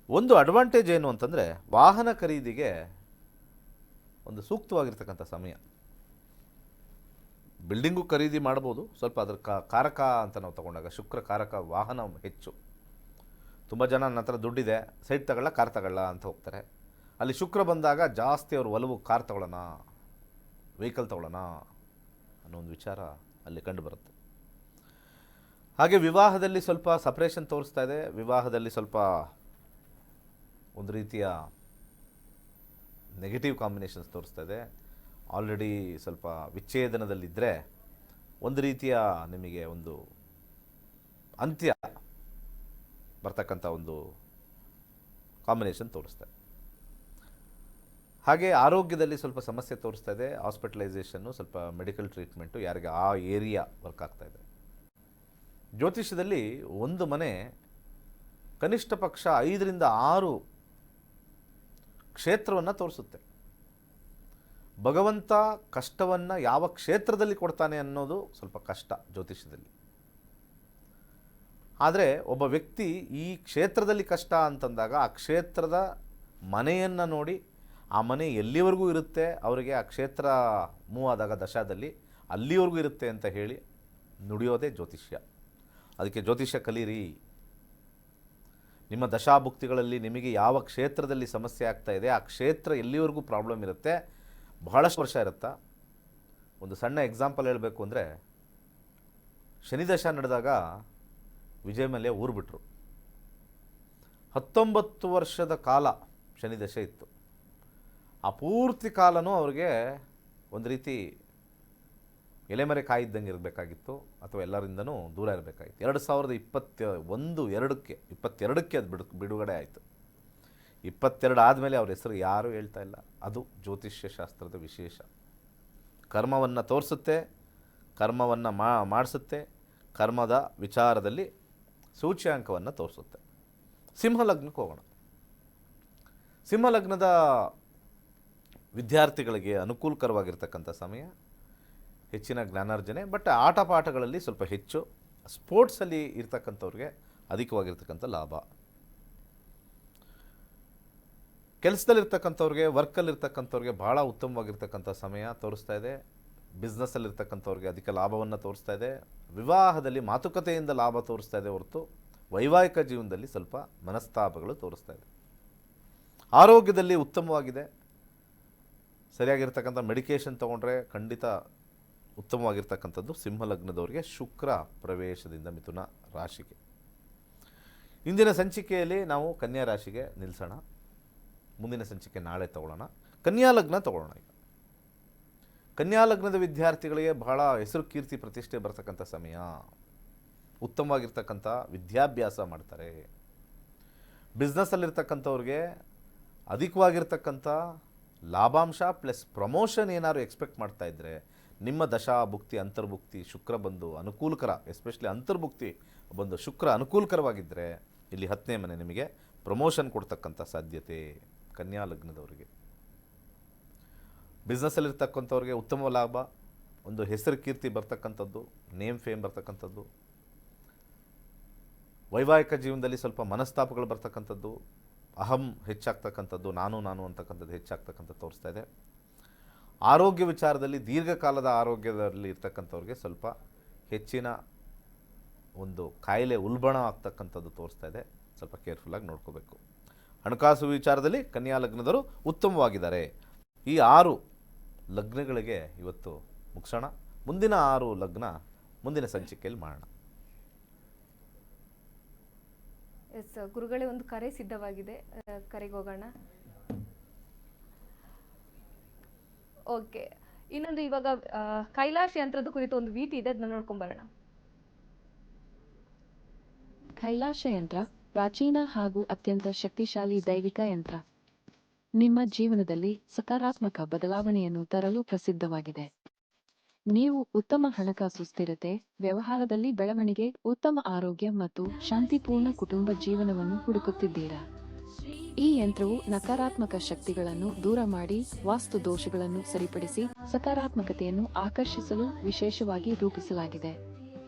ಒಂದು ಅಡ್ವಾಂಟೇಜ್ ಏನು ಅಂತಂದರೆ ವಾಹನ ಖರೀದಿಗೆ ಒಂದು ಸೂಕ್ತವಾಗಿರ್ತಕ್ಕಂಥ ಸಮಯ. ಬಿಲ್ಡಿಂಗು ಖರೀದಿ ಮಾಡ್ಬೋದು. ಸ್ವಲ್ಪ ಅದರ ಕಾರಕ ಅಂತ ನಾವು ತೊಗೊಂಡಾಗ ಶುಕ್ರ ಕಾರಕ ವಾಹನ ಹೆಚ್ಚು. ತುಂಬ ಜನ ನನ್ನ ಹತ್ರ ದುಡ್ಡಿದೆ, ಸೈಟ್ ತಗೊಳ್ಳ ಕಾರ್ ತಗೊಳ್ಳ ಅಂತ ಹೋಗ್ತಾರೆ. ಅಲ್ಲಿ ಶುಕ್ರ ಬಂದಾಗ ಜಾಸ್ತಿ ಅವ್ರ ಒಲವು ಕಾರ್ ತಗೊಳ್ಳೋಣ, ವೆಹಿಕಲ್ ತಗೊಳ್ಳೋಣ ಅನ್ನೋ ಒಂದು ವಿಚಾರ ಅಲ್ಲಿ ಕಂಡುಬರುತ್ತೆ. ಹಾಗೆ ವಿವಾಹದಲ್ಲಿ ಸ್ವಲ್ಪ ಸಪ್ರೇಷನ್ ತೋರಿಸ್ತಾ ಇದೆ. ವಿವಾಹದಲ್ಲಿ ಸ್ವಲ್ಪ ಒಂದು ರೀತಿಯ ನೆಗೆಟಿವ್ ಕಾಂಬಿನೇಷನ್ಸ್ ತೋರಿಸ್ತಾ ಇದೆ. ಆಲ್ರೆಡಿ ಸ್ವಲ್ಪ ವಿಚ್ಛೇದನದಲ್ಲಿದ್ದರೆ ಒಂದು ರೀತಿಯ ನಿಮಗೆ ಒಂದು ಅಂತ್ಯ ಬರ್ತಕ್ಕಂಥ ಒಂದು ಕಾಂಬಿನೇಷನ್ ತೋರಿಸ್ತಾ ಇದೆ. ಹಾಗೆ ಆರೋಗ್ಯದಲ್ಲಿ ಸ್ವಲ್ಪ ಸಮಸ್ಯೆ ತೋರಿಸ್ತಾ ಇದೆ. ಹಾಸ್ಪಿಟಲೈಸೇಷನ್ನು, ಸ್ವಲ್ಪ ಮೆಡಿಕಲ್ ಟ್ರೀಟ್ಮೆಂಟು ಯಾರಿಗೆ ಆ ಏರಿಯಾ ವರ್ಕ್ ಆಗ್ತಾ ಇದೆ. ಜ್ಯೋತಿಷ್ಯದಲ್ಲಿ ಒಂದು ಮನೆ ಕನಿಷ್ಠ ಪಕ್ಷ 5 ರಿಂದ 6 ಕ್ಷೇತ್ರವನ್ನು ತೋರಿಸುತ್ತೆ. ಭಗವಂತ ಕಷ್ಟವನ್ನು ಯಾವ ಕ್ಷೇತ್ರದಲ್ಲಿ ಕೊಡ್ತಾನೆ ಅನ್ನೋದು ಸ್ವಲ್ಪ ಕಷ್ಟ ಜ್ಯೋತಿಷ್ಯದಲ್ಲಿ. ಆದರೆ ಒಬ್ಬ ವ್ಯಕ್ತಿ ಈ ಕ್ಷೇತ್ರದಲ್ಲಿ ಕಷ್ಟ ಅಂತಂದಾಗ ಆ ಕ್ಷೇತ್ರದ ಮನೆಯನ್ನು ನೋಡಿ, ಆ ಮನೆ ಎಲ್ಲಿವರೆಗೂ ಇರುತ್ತೆ ಅವರಿಗೆ, ಆ ಕ್ಷೇತ್ರ ಮೂವ್ ಆದಾಗ ದಶಾದಲ್ಲಿ ಅಲ್ಲಿವರೆಗೂ ಇರುತ್ತೆ ಅಂತ ಹೇಳಿ ನುಡಿಯೋದೇ ಜ್ಯೋತಿಷ್ಯ. ಅದಕ್ಕೆ ಜ್ಯೋತಿಷ್ಯ ಕಲೀರಿ. ನಿಮ್ಮ ದಶಾಭುಕ್ತಿಗಳಲ್ಲಿ ನಿಮಗೆ ಯಾವ ಕ್ಷೇತ್ರದಲ್ಲಿ ಸಮಸ್ಯೆ ಆಗ್ತಾ ಇದೆ, ಆ ಕ್ಷೇತ್ರ ಎಲ್ಲಿವರೆಗೂ ಪ್ರಾಬ್ಲಮ್ ಇರುತ್ತೆ, ಬಹಳಷ್ಟು ವರ್ಷ ಇರುತ್ತಾ. ಒಂದು ಸಣ್ಣ ಎಕ್ಸಾಂಪಲ್ ಹೇಳಬೇಕು ಅಂದರೆ, ಶನಿದಶ ನಡೆದಾಗ ವಿಜಯ ಮಲ್ಯ ಊರು ಬಿಟ್ಟರು. 19 ವರ್ಷದ ಕಾಲ ಶನಿದಶೆ ಇತ್ತು. ಆ ಪೂರ್ತಿ ಕಾಲನೂ ಅವ್ರಿಗೆ ಒಂದು ರೀತಿ ಎಲೆಮರೆ ಕಾಯಿದ್ದಂಗೆ ಇರಬೇಕಾಗಿತ್ತು, ಅಥವಾ ಎಲ್ಲರಿಂದನೂ ದೂರ ಇರಬೇಕಾಗಿತ್ತು. 2022ಕ್ಕೆ ಅದು ಬಿಡುಗಡೆ ಆಯಿತು. 22 ಆದಮೇಲೆ ಅವ್ರ ಹೆಸರು ಯಾರೂ ಹೇಳ್ತಾ ಇಲ್ಲ. ಅದು ಜ್ಯೋತಿಷ್ಯ ಶಾಸ್ತ್ರದ ವಿಶೇಷ. ಕರ್ಮವನ್ನು ತೋರಿಸುತ್ತೆ, ಕರ್ಮವನ್ನು ಮಾಡಿಸುತ್ತೆ, ಕರ್ಮದ ವಿಚಾರದಲ್ಲಿ ಸೂಚ್ಯಾಂಕವನ್ನು ತೋರಿಸುತ್ತೆ. ಸಿಂಹಲಗ್ನಕ್ಕೆ ಹೋಗೋಣ. ಸಿಂಹಲಗ್ನದ ವಿದ್ಯಾರ್ಥಿಗಳಿಗೆ ಅನುಕೂಲಕರವಾಗಿರ್ತಕ್ಕಂಥ ಸಮಯ, ಹೆಚ್ಚಿನ ಜ್ಞಾನಾರ್ಜನೆ, ಬಟ್ ಆಟ ಪಾಠಗಳಲ್ಲಿ ಸ್ವಲ್ಪ ಹೆಚ್ಚು. ಸ್ಪೋರ್ಟ್ಸಲ್ಲಿ ಇರ್ತಕ್ಕಂಥವ್ರಿಗೆ ಅಧಿಕವಾಗಿರ್ತಕ್ಕಂಥ ಲಾಭ. ಕೆಲಸದಲ್ಲಿರ್ತಕ್ಕಂಥವ್ರಿಗೆ, ವರ್ಕಲ್ಲಿರ್ತಕ್ಕಂಥವ್ರಿಗೆ ಭಾಳ ಉತ್ತಮವಾಗಿರ್ತಕ್ಕಂಥ ಸಮಯ ತೋರಿಸ್ತಾ ಇದೆ. ಬಿಸ್ನೆಸ್ಸಲ್ಲಿರ್ತಕ್ಕಂಥವ್ರಿಗೆ ಅಧಿಕ ಲಾಭವನ್ನು ತೋರಿಸ್ತಾ ಇದೆ. ವಿವಾಹದಲ್ಲಿ ಮಾತುಕತೆಯಿಂದ ಲಾಭ ತೋರಿಸ್ತಾ ಇದೆ ಹೊರತು ವೈವಾಹಿಕ ಜೀವನದಲ್ಲಿ ಸ್ವಲ್ಪ ಮನಸ್ತಾಪಗಳು ತೋರಿಸ್ತಾ ಇದೆ. ಆರೋಗ್ಯದಲ್ಲಿ ಉತ್ತಮವಾಗಿದೆ. ಸರಿಯಾಗಿರ್ತಕ್ಕಂಥ ಮೆಡಿಕೇಷನ್ ತೊಗೊಂಡ್ರೆ ಖಂಡಿತ ಉತ್ತಮವಾಗಿರ್ತಕ್ಕಂಥದ್ದು ಸಿಂಹ ಲಗ್ನದವರಿಗೆ ಶುಕ್ರ ಪ್ರವೇಶದಿಂದ ಮಿಥುನ ರಾಶಿಗೆ. ಇಂದಿನ ಸಂಚಿಕೆಯಲ್ಲಿ ನಾವು ಕನ್ಯಾ ರಾಶಿಗೆ ನಿಲ್ಲಿಸೋಣ. ಮುಂದಿನ ಸಂಚಿಕೆ ನಾಳೆ ತಗೊಳ್ಳೋಣ. ಕನ್ಯಾ ಲಗ್ನ ತಗೊಳ್ಳೋಣ. ಈಗ ಕನ್ಯಾ ಲಗ್ನದ ವಿದ್ಯಾರ್ಥಿಗಳಿಗೆ ಬಹಳ ಹೆಸರು ಕೀರ್ತಿ ಪ್ರತಿಷ್ಠೆ ಬರ್ತಕ್ಕಂಥ ಸಮಯ. ಉತ್ತಮವಾಗಿರ್ತಕ್ಕಂಥ ವಿದ್ಯಾಭ್ಯಾಸ ಮಾಡ್ತಾರೆ. ಬಿಸ್ನೆಸ್ಸಲ್ಲಿರ್ತಕ್ಕಂಥವ್ರಿಗೆ ಅಧಿಕವಾಗಿರ್ತಕ್ಕಂಥ ಲಾಭಾಂಶ ಪ್ಲಸ್ ಪ್ರಮೋಷನ್ ಏನಾದ್ರು ಎಕ್ಸ್ಪೆಕ್ಟ್ ಮಾಡ್ತಾ ಇದ್ದರೆ ನಿಮ್ಮ ದಶಾ ಭುಕ್ತಿ ಅಂತರ್ಭುಕ್ತಿ ಶುಕ್ರ ಬಂದು ಅನುಕೂಲಕರ, ಎಸ್ಪೆಷಲಿ ಅಂತರ್ಭುಕ್ತಿ ಬಂದು ಶುಕ್ರ ಅನುಕೂಲಕರವಾಗಿದ್ದರೆ ಇಲ್ಲಿ 10ನೇ ಮನೆ ನಿಮಗೆ ಪ್ರಮೋಷನ್ ಕೊಡ್ತಕ್ಕಂಥ ಸಾಧ್ಯತೆ ಕನ್ಯಾ ಲಗ್ನದವರಿಗೆ. ಬಿಸ್ನೆಸ್ಸಲ್ಲಿರ್ತಕ್ಕಂಥವ್ರಿಗೆ ಉತ್ತಮ ಲಾಭ, ಒಂದು ಹೆಸರು ಕೀರ್ತಿ ಬರ್ತಕ್ಕಂಥದ್ದು, ನೇಮ್ ಫೇಮ್ ಬರ್ತಕ್ಕಂಥದ್ದು. ವೈವಾಹಿಕ ಜೀವನದಲ್ಲಿ ಸ್ವಲ್ಪ ಮನಸ್ತಾಪಗಳು ಬರ್ತಕ್ಕಂಥದ್ದು, ಅಹಂ ಹೆಚ್ಚಾಗ್ತಕ್ಕಂಥದ್ದು, ನಾನು ಅಂತಕ್ಕಂಥದ್ದು ಹೆಚ್ಚಾಗ್ತಕ್ಕಂಥದ್ದು ತೋರಿಸ್ತಾ ಇದೆ. ಆರೋಗ್ಯ ವಿಚಾರದಲ್ಲಿ ದೀರ್ಘಕಾಲದ ಆರೋಗ್ಯದಲ್ಲಿ ಇರ್ತಕ್ಕಂಥವ್ರಿಗೆ ಸ್ವಲ್ಪ ಹೆಚ್ಚಿನ ಒಂದು ಕಾಯಿಲೆ ಉಲ್ಬಣ ಆಗ್ತಕ್ಕಂಥದ್ದು ತೋರಿಸ್ತಾ ಇದೆ. ಸ್ವಲ್ಪ ಕೇರ್ಫುಲ್ಲಾಗಿ ನೋಡ್ಕೋಬೇಕು. ಹಣಕಾಸು ವಿಚಾರದಲ್ಲಿ ಕನ್ಯಾ ಲಗ್ನದವರು ಉತ್ತಮವಾಗಿದ್ದಾರೆ. ಈ 6 ಲಗ್ನಗಳಿಗೆ ಇವತ್ತು ಮುಗಿಸೋಣ. ಮುಂದಿನ 6 ಲಗ್ನ ಮುಂದಿನ ಸಂಚಿಕೆಯಲ್ಲಿ ಮಾಡೋಣ. ಎಸ್ ಗುರುಗಳೇ, ಒಂದು ಕರೆ ಸಿದ್ಧವಾಗಿದೆ, ಕರೆಗೆ ಹೋಗೋಣ. ಓಕೆ, ಇನ್ನೊಂದು ಇವಾಗ ಕೈಲಾಶ್ ಯಂತ್ರದ ಕುರಿತು ಒಂದು ವೀತಿ ಇದೆ, ಅದನ್ನ ನೋಡ್ಕೊಂಬರೋಣ. ಕೈಲಾಶ ಯಂತ್ರ ಪ್ರಾಚೀನ ಹಾಗೂ ಅತ್ಯಂತ ಶಕ್ತಿಶಾಲಿ ದೈವಿಕ ಯಂತ್ರ. ನಿಮ್ಮ ಜೀವನದಲ್ಲಿ ಸಕಾರಾತ್ಮಕ ಬದಲಾವಣೆಯನ್ನು ತರಲು ಪ್ರಸಿದ್ಧವಾಗಿದೆ. ನೀವು ಉತ್ತಮ ಹಣಕಾಸು ಸ್ಥಿರತೆ, ವ್ಯವಹಾರದಲ್ಲಿ ಬೆಳವಣಿಗೆ, ಉತ್ತಮ ಆರೋಗ್ಯ ಮತ್ತು ಶಾಂತಿಪೂರ್ಣ ಕುಟುಂಬ ಜೀವನವನ್ನು ಹುಡುಕುತ್ತಿದ್ದೀರಾ. ಈ ಯಂತ್ರವು ನಕಾರಾತ್ಮಕ ಶಕ್ತಿಗಳನ್ನು ದೂರ ಮಾಡಿ ವಾಸ್ತು ದೋಷಗಳನ್ನು ಸರಿಪಡಿಸಿ ಸಕಾರಾತ್ಮಕತೆಯನ್ನು ಆಕರ್ಷಿಸಲು ವಿಶೇಷವಾಗಿ ರೂಪಿಸಲಾಗಿದೆ.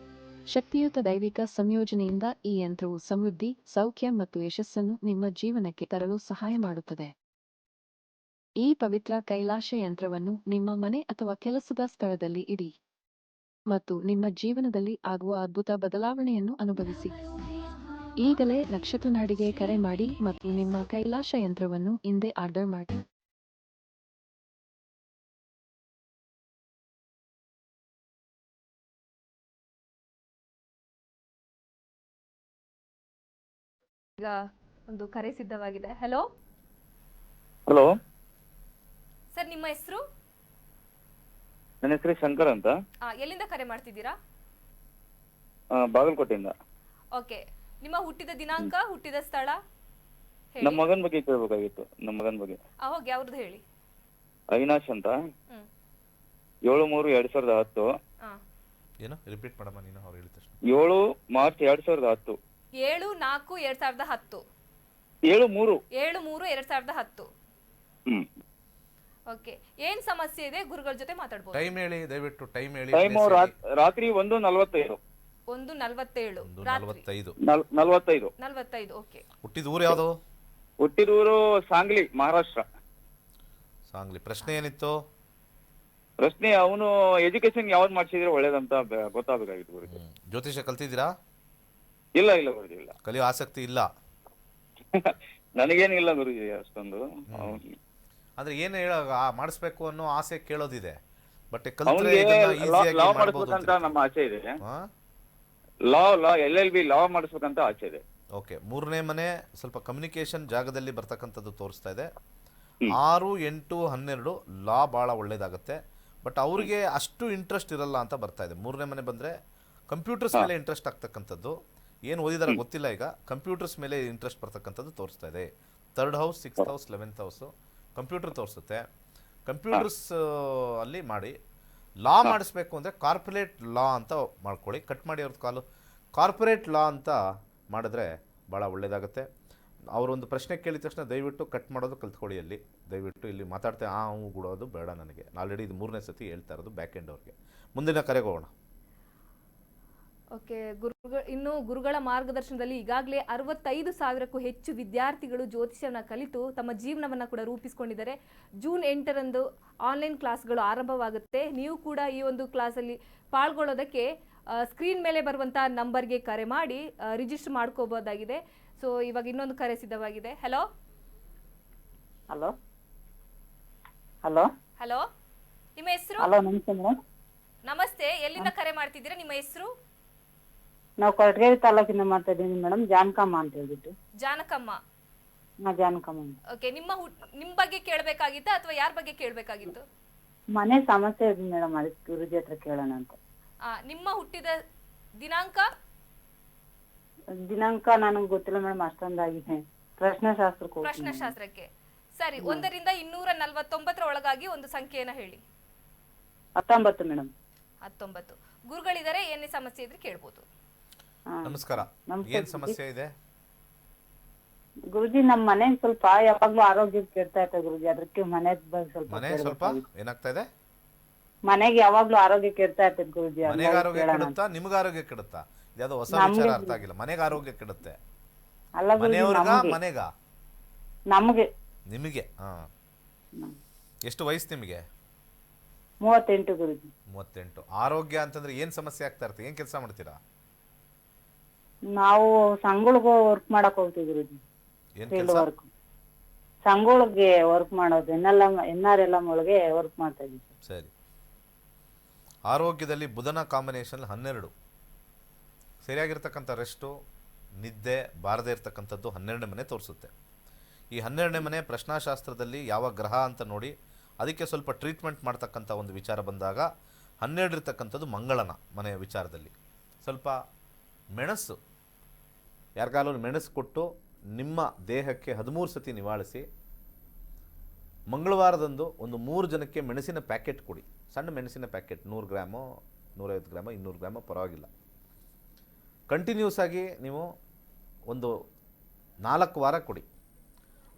ಶಕ್ತಿಯುತ ದೈವಿಕ ಸಂಯೋಜನೆಯಿಂದ ಈ ಯಂತ್ರವು ಸಮೃದ್ಧಿ, ಸೌಖ್ಯ ಮತ್ತು ಯಶಸ್ಸನ್ನು ನಿಮ್ಮ ಜೀವನಕ್ಕೆ ತರಲು ಸಹಾಯ ಮಾಡುತ್ತದೆ. ಈ ಪವಿತ್ರ ಕೈಲಾಶ ಯಂತ್ರವನ್ನು ನಿಮ್ಮ ಮನೆ ಅಥವಾ ಕೆಲಸದ ಸ್ಥಳದಲ್ಲಿ ಇಡಿ ಮತ್ತು ನಿಮ್ಮ ಜೀವನದಲ್ಲಿ ಆಗುವ ಅದ್ಭುತ ಬದಲಾವಣೆಯನ್ನು ಅನುಭವಿಸಿ. ಈಗಲೇ ನಕ್ಷತ್ರನಾಡಿಗೆ ಕರೆ ಮಾಡಿ ಮತ್ತು ನಿಮ್ಮ ಕೈಲಾಶ ಯಂತ್ರವನ್ನು ಇಂದೇ ಆರ್ಡರ್ ಮಾಡಿ. ಈಗ ಒಂದು ಕರೆ ಸಿದ್ಧವಾಗಿದೆ. ಹಲೋ ಹಲೋ, ಸರ್, ನಿಮ್ಮ ಹೆಸರು? ನನ್ನ ಹೆಸರು ಶಂಕರ್ ಅಂತ, ಎಲ್ಲಿಂದ ಕರೆ ಮಾಡ್ತಿದ್ದೀರಾ? ಬಾಗಲಕೋಟೆಯಿಂದ. ಓಕೆ, ನಿಮ್ಮ ಹುಟ್ಟಿದ ದಿನಾಂಕ, ಹುಟ್ಟಿದ ಸ್ಥಳ ನಮ್ಮ ಮಗನ ಬಗ್ಗೆ ಕೇಳಬೇಕಾಗಿತ್ತು. ನಮ್ಮ ಮಗನ ಬಗ್ಗೆ ಹೋಗಿ ಅವ್ರದ್ದು ಹೇಳಿ. ಅವಿನಾಶ್ ಅಂತ, 7/3/2010. ಏನೋ ರಿಪೀಟ್ ಮಾಡಮ್ಮ ನೀನು, ಅವ್ರು ಹೇಳಿದ ತಕ್ಷಣ. 7 ಮಾರ್ಚ್ 2010. 7/4/2010. 7/3/2010. ಓಕೆ, ಏನ್ ಸಮಸ್ಯೆ ಇದೆ ಗುರುಗಳ ಜೊತೆ ಮಾತಾಡಬಹುದು? ಟೈಮ್ ಹೇಳಿ ದಯವಿಟ್ಟು, ಟೈಮ್ ಹೇಳಿ. ಟೈಮ್ ರಾತ್ರಿ 1:45. 1:47 45. ಓಕೆ. ಹುಟ್ಟಿದ ಊರು ಯಾವುದು? ಹುಟ್ಟಿದೂರು ಸಾಂಗ್ಲಿ, ಮಹಾರಾಷ್ಟ್ರ. ಸಾಂಗ್ಲಿ. ಪ್ರಶ್ನೆ ಏನಿತ್ತು? ಪ್ರಶ್ನೆ, ಅವನು ಎಜುಕೇಶನ್ ಯಾವ್ದು ಮಾಡಿಸಿದ್ರೆ ಒಳ್ಳೇದಂತ ಗೊತ್ತಾಗಬೇಕಾಗಿತ್ತು ಗುರುಜಿ. ಜ್ಯೋತಿಷ ಕಲ್ತಿದ್ದೀರಾ? ಇಲ್ಲ ಗುರುಜಿ, ಇಲ್ಲ. ಕಲಿಯೋ ಆಸಕ್ತಿ ಇಲ್ಲ? ನನಗೇನಿಲ್ಲ ಗುರುಜಿ ಅಷ್ಟೊಂದು. ಅಂದ್ರೆ ಏನು ಮಾಡಿಸ್ಬೇಕು ಅನ್ನೋ ಆಸೆ ಕೇಳೋದಿದೆ, ಬಟ್ ಲಾ ಮಾಡಿಸ್ಬೇಕಂತ ನಮ್ಮ ಆಸೆ ಇದೆ. ಲಾ LLB ಲಾ ಮಾಡಿಸ್ಬೇಕಂತ ಆಸೆ ಇದೆ. ಓಕೆ. 3ನೇ ಮನೆ ಸ್ವಲ್ಪ ಕಮ್ಯುನಿಕೇಶನ್ ಜಾಗದಲ್ಲಿ ಬರ್ತಕ್ಕಂಥದ್ದು ತೋರಿಸ್ತಾ ಇದೆ. 6, 8, 12 ಲಾ ಭಾಳ ಒಳ್ಳೇದಾಗುತ್ತೆ. ಬಟ್ ಅವ್ರಿಗೆ ಅಷ್ಟು ಇಂಟ್ರೆಸ್ಟ್ ಇರಲ್ಲ ಅಂತ ಬರ್ತಾ ಇದೆ. 3ನೇ ಮನೆ ಬಂದರೆ ಕಂಪ್ಯೂಟರ್ಸ್ ಮೇಲೆ ಇಂಟ್ರೆಸ್ಟ್ ಆಗ್ತಕ್ಕಂಥದ್ದು. ಏನು ಓದಿದಾರೆ ಗೊತ್ತಿಲ್ಲ, ಈಗ ಕಂಪ್ಯೂಟರ್ಸ್ ಮೇಲೆ ಇಂಟ್ರೆಸ್ಟ್ ಬರ್ತಕ್ಕಂಥದ್ದು ತೋರಿಸ್ತಾ ಇದೆ. 3rd house, 6th house, 11th house computer ತೋರಿಸುತ್ತೆ. ಕಂಪ್ಯೂಟರ್ಸ್ ಅಲ್ಲಿ ಮಾಡಿ. ಲಾ ಮಾಡಿಸ್ಬೇಕು ಅಂದರೆ ಕಾರ್ಪೊರೇಟ್ ಲಾ ಅಂತ ಮಾಡ್ಕೊಳ್ಳಿ. ಕಟ್ ಮಾಡಿ ಅವ್ರದ್ದು ಕಾಲು. ಕಾರ್ಪೊರೇಟ್ ಲಾ ಅಂತ ಮಾಡಿದ್ರೆ ಭಾಳ ಒಳ್ಳೆಯದಾಗುತ್ತೆ. ಅವರೊಂದು ಪ್ರಶ್ನೆ ಕೇಳಿದ ತಕ್ಷಣ ದಯವಿಟ್ಟು ಕಟ್ ಮಾಡೋದು ಕಲ್ತ್ಕೊಳ್ಳಿ. ಅಲ್ಲಿ ದಯವಿಟ್ಟು ಇಲ್ಲಿ ಮಾತಾಡ್ತೇವೆ ಹೂ ಗುಡೋದು ಬೇಡ ನನಗೆ. ಆಲ್ರೆಡಿ ಇದು 3ನೇ ಸತಿ ಹೇಳ್ತಾ ಇರೋದು ಬ್ಯಾಕ್ ಎಂಡ್ ಅವ್ರಿಗೆ. ಮುಂದಿನ ಕರೆಗೆ ಹೋಗೋಣ. ಓಕೆ, ಇನ್ನು ಗುರುಗಳ ಮಾರ್ಗದರ್ಶನದಲ್ಲಿ ಈಗಾಗಲೇ 65,000ಕ್ಕೂ ಹೆಚ್ಚು ವಿದ್ಯಾರ್ಥಿಗಳು ಜ್ಯೋತಿಷ್ಯನ ಕಲಿತು ತಮ್ಮ ಜೀವನವನ್ನ ಕೂಡ ರೂಪಿಸಿಕೊಂಡಿದ್ದಾರೆ. ಜೂನ್ 8ರಂದು ಆನ್ಲೈನ್ ಕ್ಲಾಸ್ಗಳು ಆರಂಭವಾಗುತ್ತೆ. ನೀವು ಕೂಡ ಈ ಒಂದು ಕ್ಲಾಸಲ್ಲಿ ಪಾಲ್ಗೊಳ್ಳೋದಕ್ಕೆ ಸ್ಕ್ರೀನ್ ಮೇಲೆ ಬರುವಂತಹ ನಂಬರ್ಗೆ ಕರೆ ಮಾಡಿ ರಿಜಿಸ್ಟರ್ ಮಾಡ್ಕೋಬಹುದಾಗಿದೆ. ಸೊ ಇವಾಗ ಇನ್ನೊಂದು ಕರೆ ಸಿದ್ಧವಾಗಿದೆ. ಹಲೋ ಹಲೋ ಹಲೋ ಹಲೋ, ನಿಮ್ಮ ಹೆಸರು? ಹಲೋ, ನಮಸ್ತೆ ಮೇಡಮ್. ನಮಸ್ತೆ, ಎಲ್ಲಿಂದ ಕರೆ ಮಾಡ್ತಿದ್ದೀರಾ? ನಿಮ್ಮ ಹೆಸರು? ನಾವು ಕೊರಟಗೆರೆ ತಾಲೂಕಿಂದ ಮಾಡ್ತಾ ಇದ್ದೀವಿ ಮೇಡಮ್, ಜಾನಕಮ್ಮ ಅಂತ ಹೇಳ್ಬಿಟ್ಟು. ಜಾನಕಮ್ಮ. ಜಾನಕಮ್ಮ. ಓಕೆ, ನಿಮ್ಮ ಬಗ್ಗೆ ಕೇಳಬೇಕಾಗಿತ್ತಾ ಅಥವಾ ಯಾರ ಬಗ್ಗೆ ಕೇಳಬೇಕಾಗಿತ್ತು? ಮನೆ ಸಮಸ್ಯೆ ಇದೆ ಮೇಡಮ್, ಅದಕ್ಕೆ ಗುರುಜಿ ಹತ್ರ ಕೇಳೋಣ ಅಂತ. ನಿಮ್ಮ ಹುಟ್ಟಿದ ದಿನಾಂಕ? ದಿನಾಂಕ ನನಗೆ ಗೊತ್ತಿಲ್ಲ ಮೇಡಮ್, ಅಷ್ಟೊಂದಾಗಿದೆ. ಪ್ರಶ್ನಾಶಾಸ್ತ್ರಕ್ಕೆ ಸರಿ. 1ರಿಂದ 249 ಒಳಗಾಗಿ ಒಂದು ಸಂಖ್ಯೆಯನ್ನ ಹೇಳಿ. 19 ಮೇಡಮ್. 19. ಗುರುಗಳಿದ್ದಾರೆ, ಏನೇ ಸಮಸ್ಯೆ ಇದ್ರೆ ಕೇಳ್ಬೋದು. ನಮಸ್ಕಾರ. ಏನ್ ಸಮಸ್ಯೆ ಇದೆ ಗುರುಜಿ? ನಮ್ಮ ಮನೆ ಸ್ವಲ್ಪ ಯಾವಾಗ್ಲೂ ಆರೋಗ್ಯ ಕೆಡ್ತಾ ಇರ್ತದೆ ಗುರುಜಿ, ಅದಕ್ಕೆ ಮನೆ ಸ್ವಲ್ಪ ಏನಾಗ್ತಾ ಇದೆ? ಮನೆಗೆ ಯಾವಾಗ್ಲೂ ಆರೋಗ್ಯ ಕೆಡ್ತಾ ಇರ್ತದೆ ಗುರುಜಿ. ಮನೆಗೆ ಆರೋಗ್ಯ ಕೆಡುತ್ತಾ, ನಿಮ್ಗೆ ಆರೋಗ್ಯ ಕೆಡುತ್ತಾ? ಯಾವ್ದೋ ಹೊಸ ವಿಚಾರ ಅರ್ಥ ಆಗಿಲ್ಲ. ಮನೆಗೆ ಆರೋಗ್ಯ ಕೆಡುತ್ತೆ? ಅಲ್ಲ ಮನೆಯವ್ರಿಗ ಮನೆಗ? ನಮಗೆ. ನಿಮಗೆ? ಎಷ್ಟು ವಯಸ್ಸು ನಿಮಗೆ? 38 ಗುರುಜಿ. 38. ಆರೋಗ್ಯ ಅಂತಂದ್ರೆ ಏನ್ ಸಮಸ್ಯೆ ಆಗ್ತಾ ಇರುತ್ತೆ? ಏನ್ ಕೆಲಸ ಮಾಡ್ತೀರಾ? ನಾವು ಸಂಘಗಳಿಗೆ ವರ್ಕ್ ಮಾಡಕ್ ಹೋಗ್ತೀವಿ ಗುರುಜಿ. ಏನ್ ಫೀಲ್ಡ್ ಕೆಲಸ? ವರ್ಕ್, ಸಂಘಗಳಿಗೆ ವರ್ಕ್ ಮಾಡೋದು, NRLM ಒಳಗೆ ವರ್ಕ್ ಮಾಡ್ತಾ ಇದ್ದೀವಿ. ಸರಿ. ಆರೋಗ್ಯದಲ್ಲಿ ಬುಧನ ಕಾಂಬಿನೇಷನ್ 12. ಸರಿಯಾಗಿರ್ತಕ್ಕಂಥ ರೆಸ್ಟು, ನಿದ್ದೆ ಬಾರದೇ ಇರ್ತಕ್ಕಂಥದ್ದು 12ನೇ ಮನೆ ತೋರಿಸುತ್ತೆ. ಈ 12ನೇ ಮನೆ ಪ್ರಶ್ನಾಶಾಸ್ತ್ರದಲ್ಲಿ ಯಾವ ಗ್ರಹ ಅಂತ ನೋಡಿ ಅದಕ್ಕೆ ಸ್ವಲ್ಪ ಟ್ರೀಟ್ಮೆಂಟ್ ಮಾಡ್ತಕ್ಕಂಥ ಒಂದು ವಿಚಾರ ಬಂದಾಗ 12 ಇರ್ತಕ್ಕಂಥದ್ದು ಮಂಗಳನ ಮನೆಯ ವಿಚಾರದಲ್ಲಿ. ಸ್ವಲ್ಪ ಮೆಣಸು, ಯಾರಿಗಾಲೂ ಮೆಣಸು ಕೊಟ್ಟು ನಿಮ್ಮ ದೇಹಕ್ಕೆ 13 ಸತಿ ನಿವಾಳಿಸಿ ಮಂಗಳವಾರದಂದು ಒಂದು 3 ಜನಕ್ಕೆ ಮೆಣಸಿನ ಪ್ಯಾಕೆಟ್ ಕೊಡಿ. ಸಣ್ಣ ಮೆಣಸಿನ ಪ್ಯಾಕೆಟ್ 100 ಗ್ರಾಮು, 150 ಗ್ರಾಮು, 200 ಗ್ರಾಮು, ಪರವಾಗಿಲ್ಲ. ಕಂಟಿನ್ಯೂಸ್ ಆಗಿ ನೀವು ಒಂದು 4 ವಾರ ಕೊಡಿ.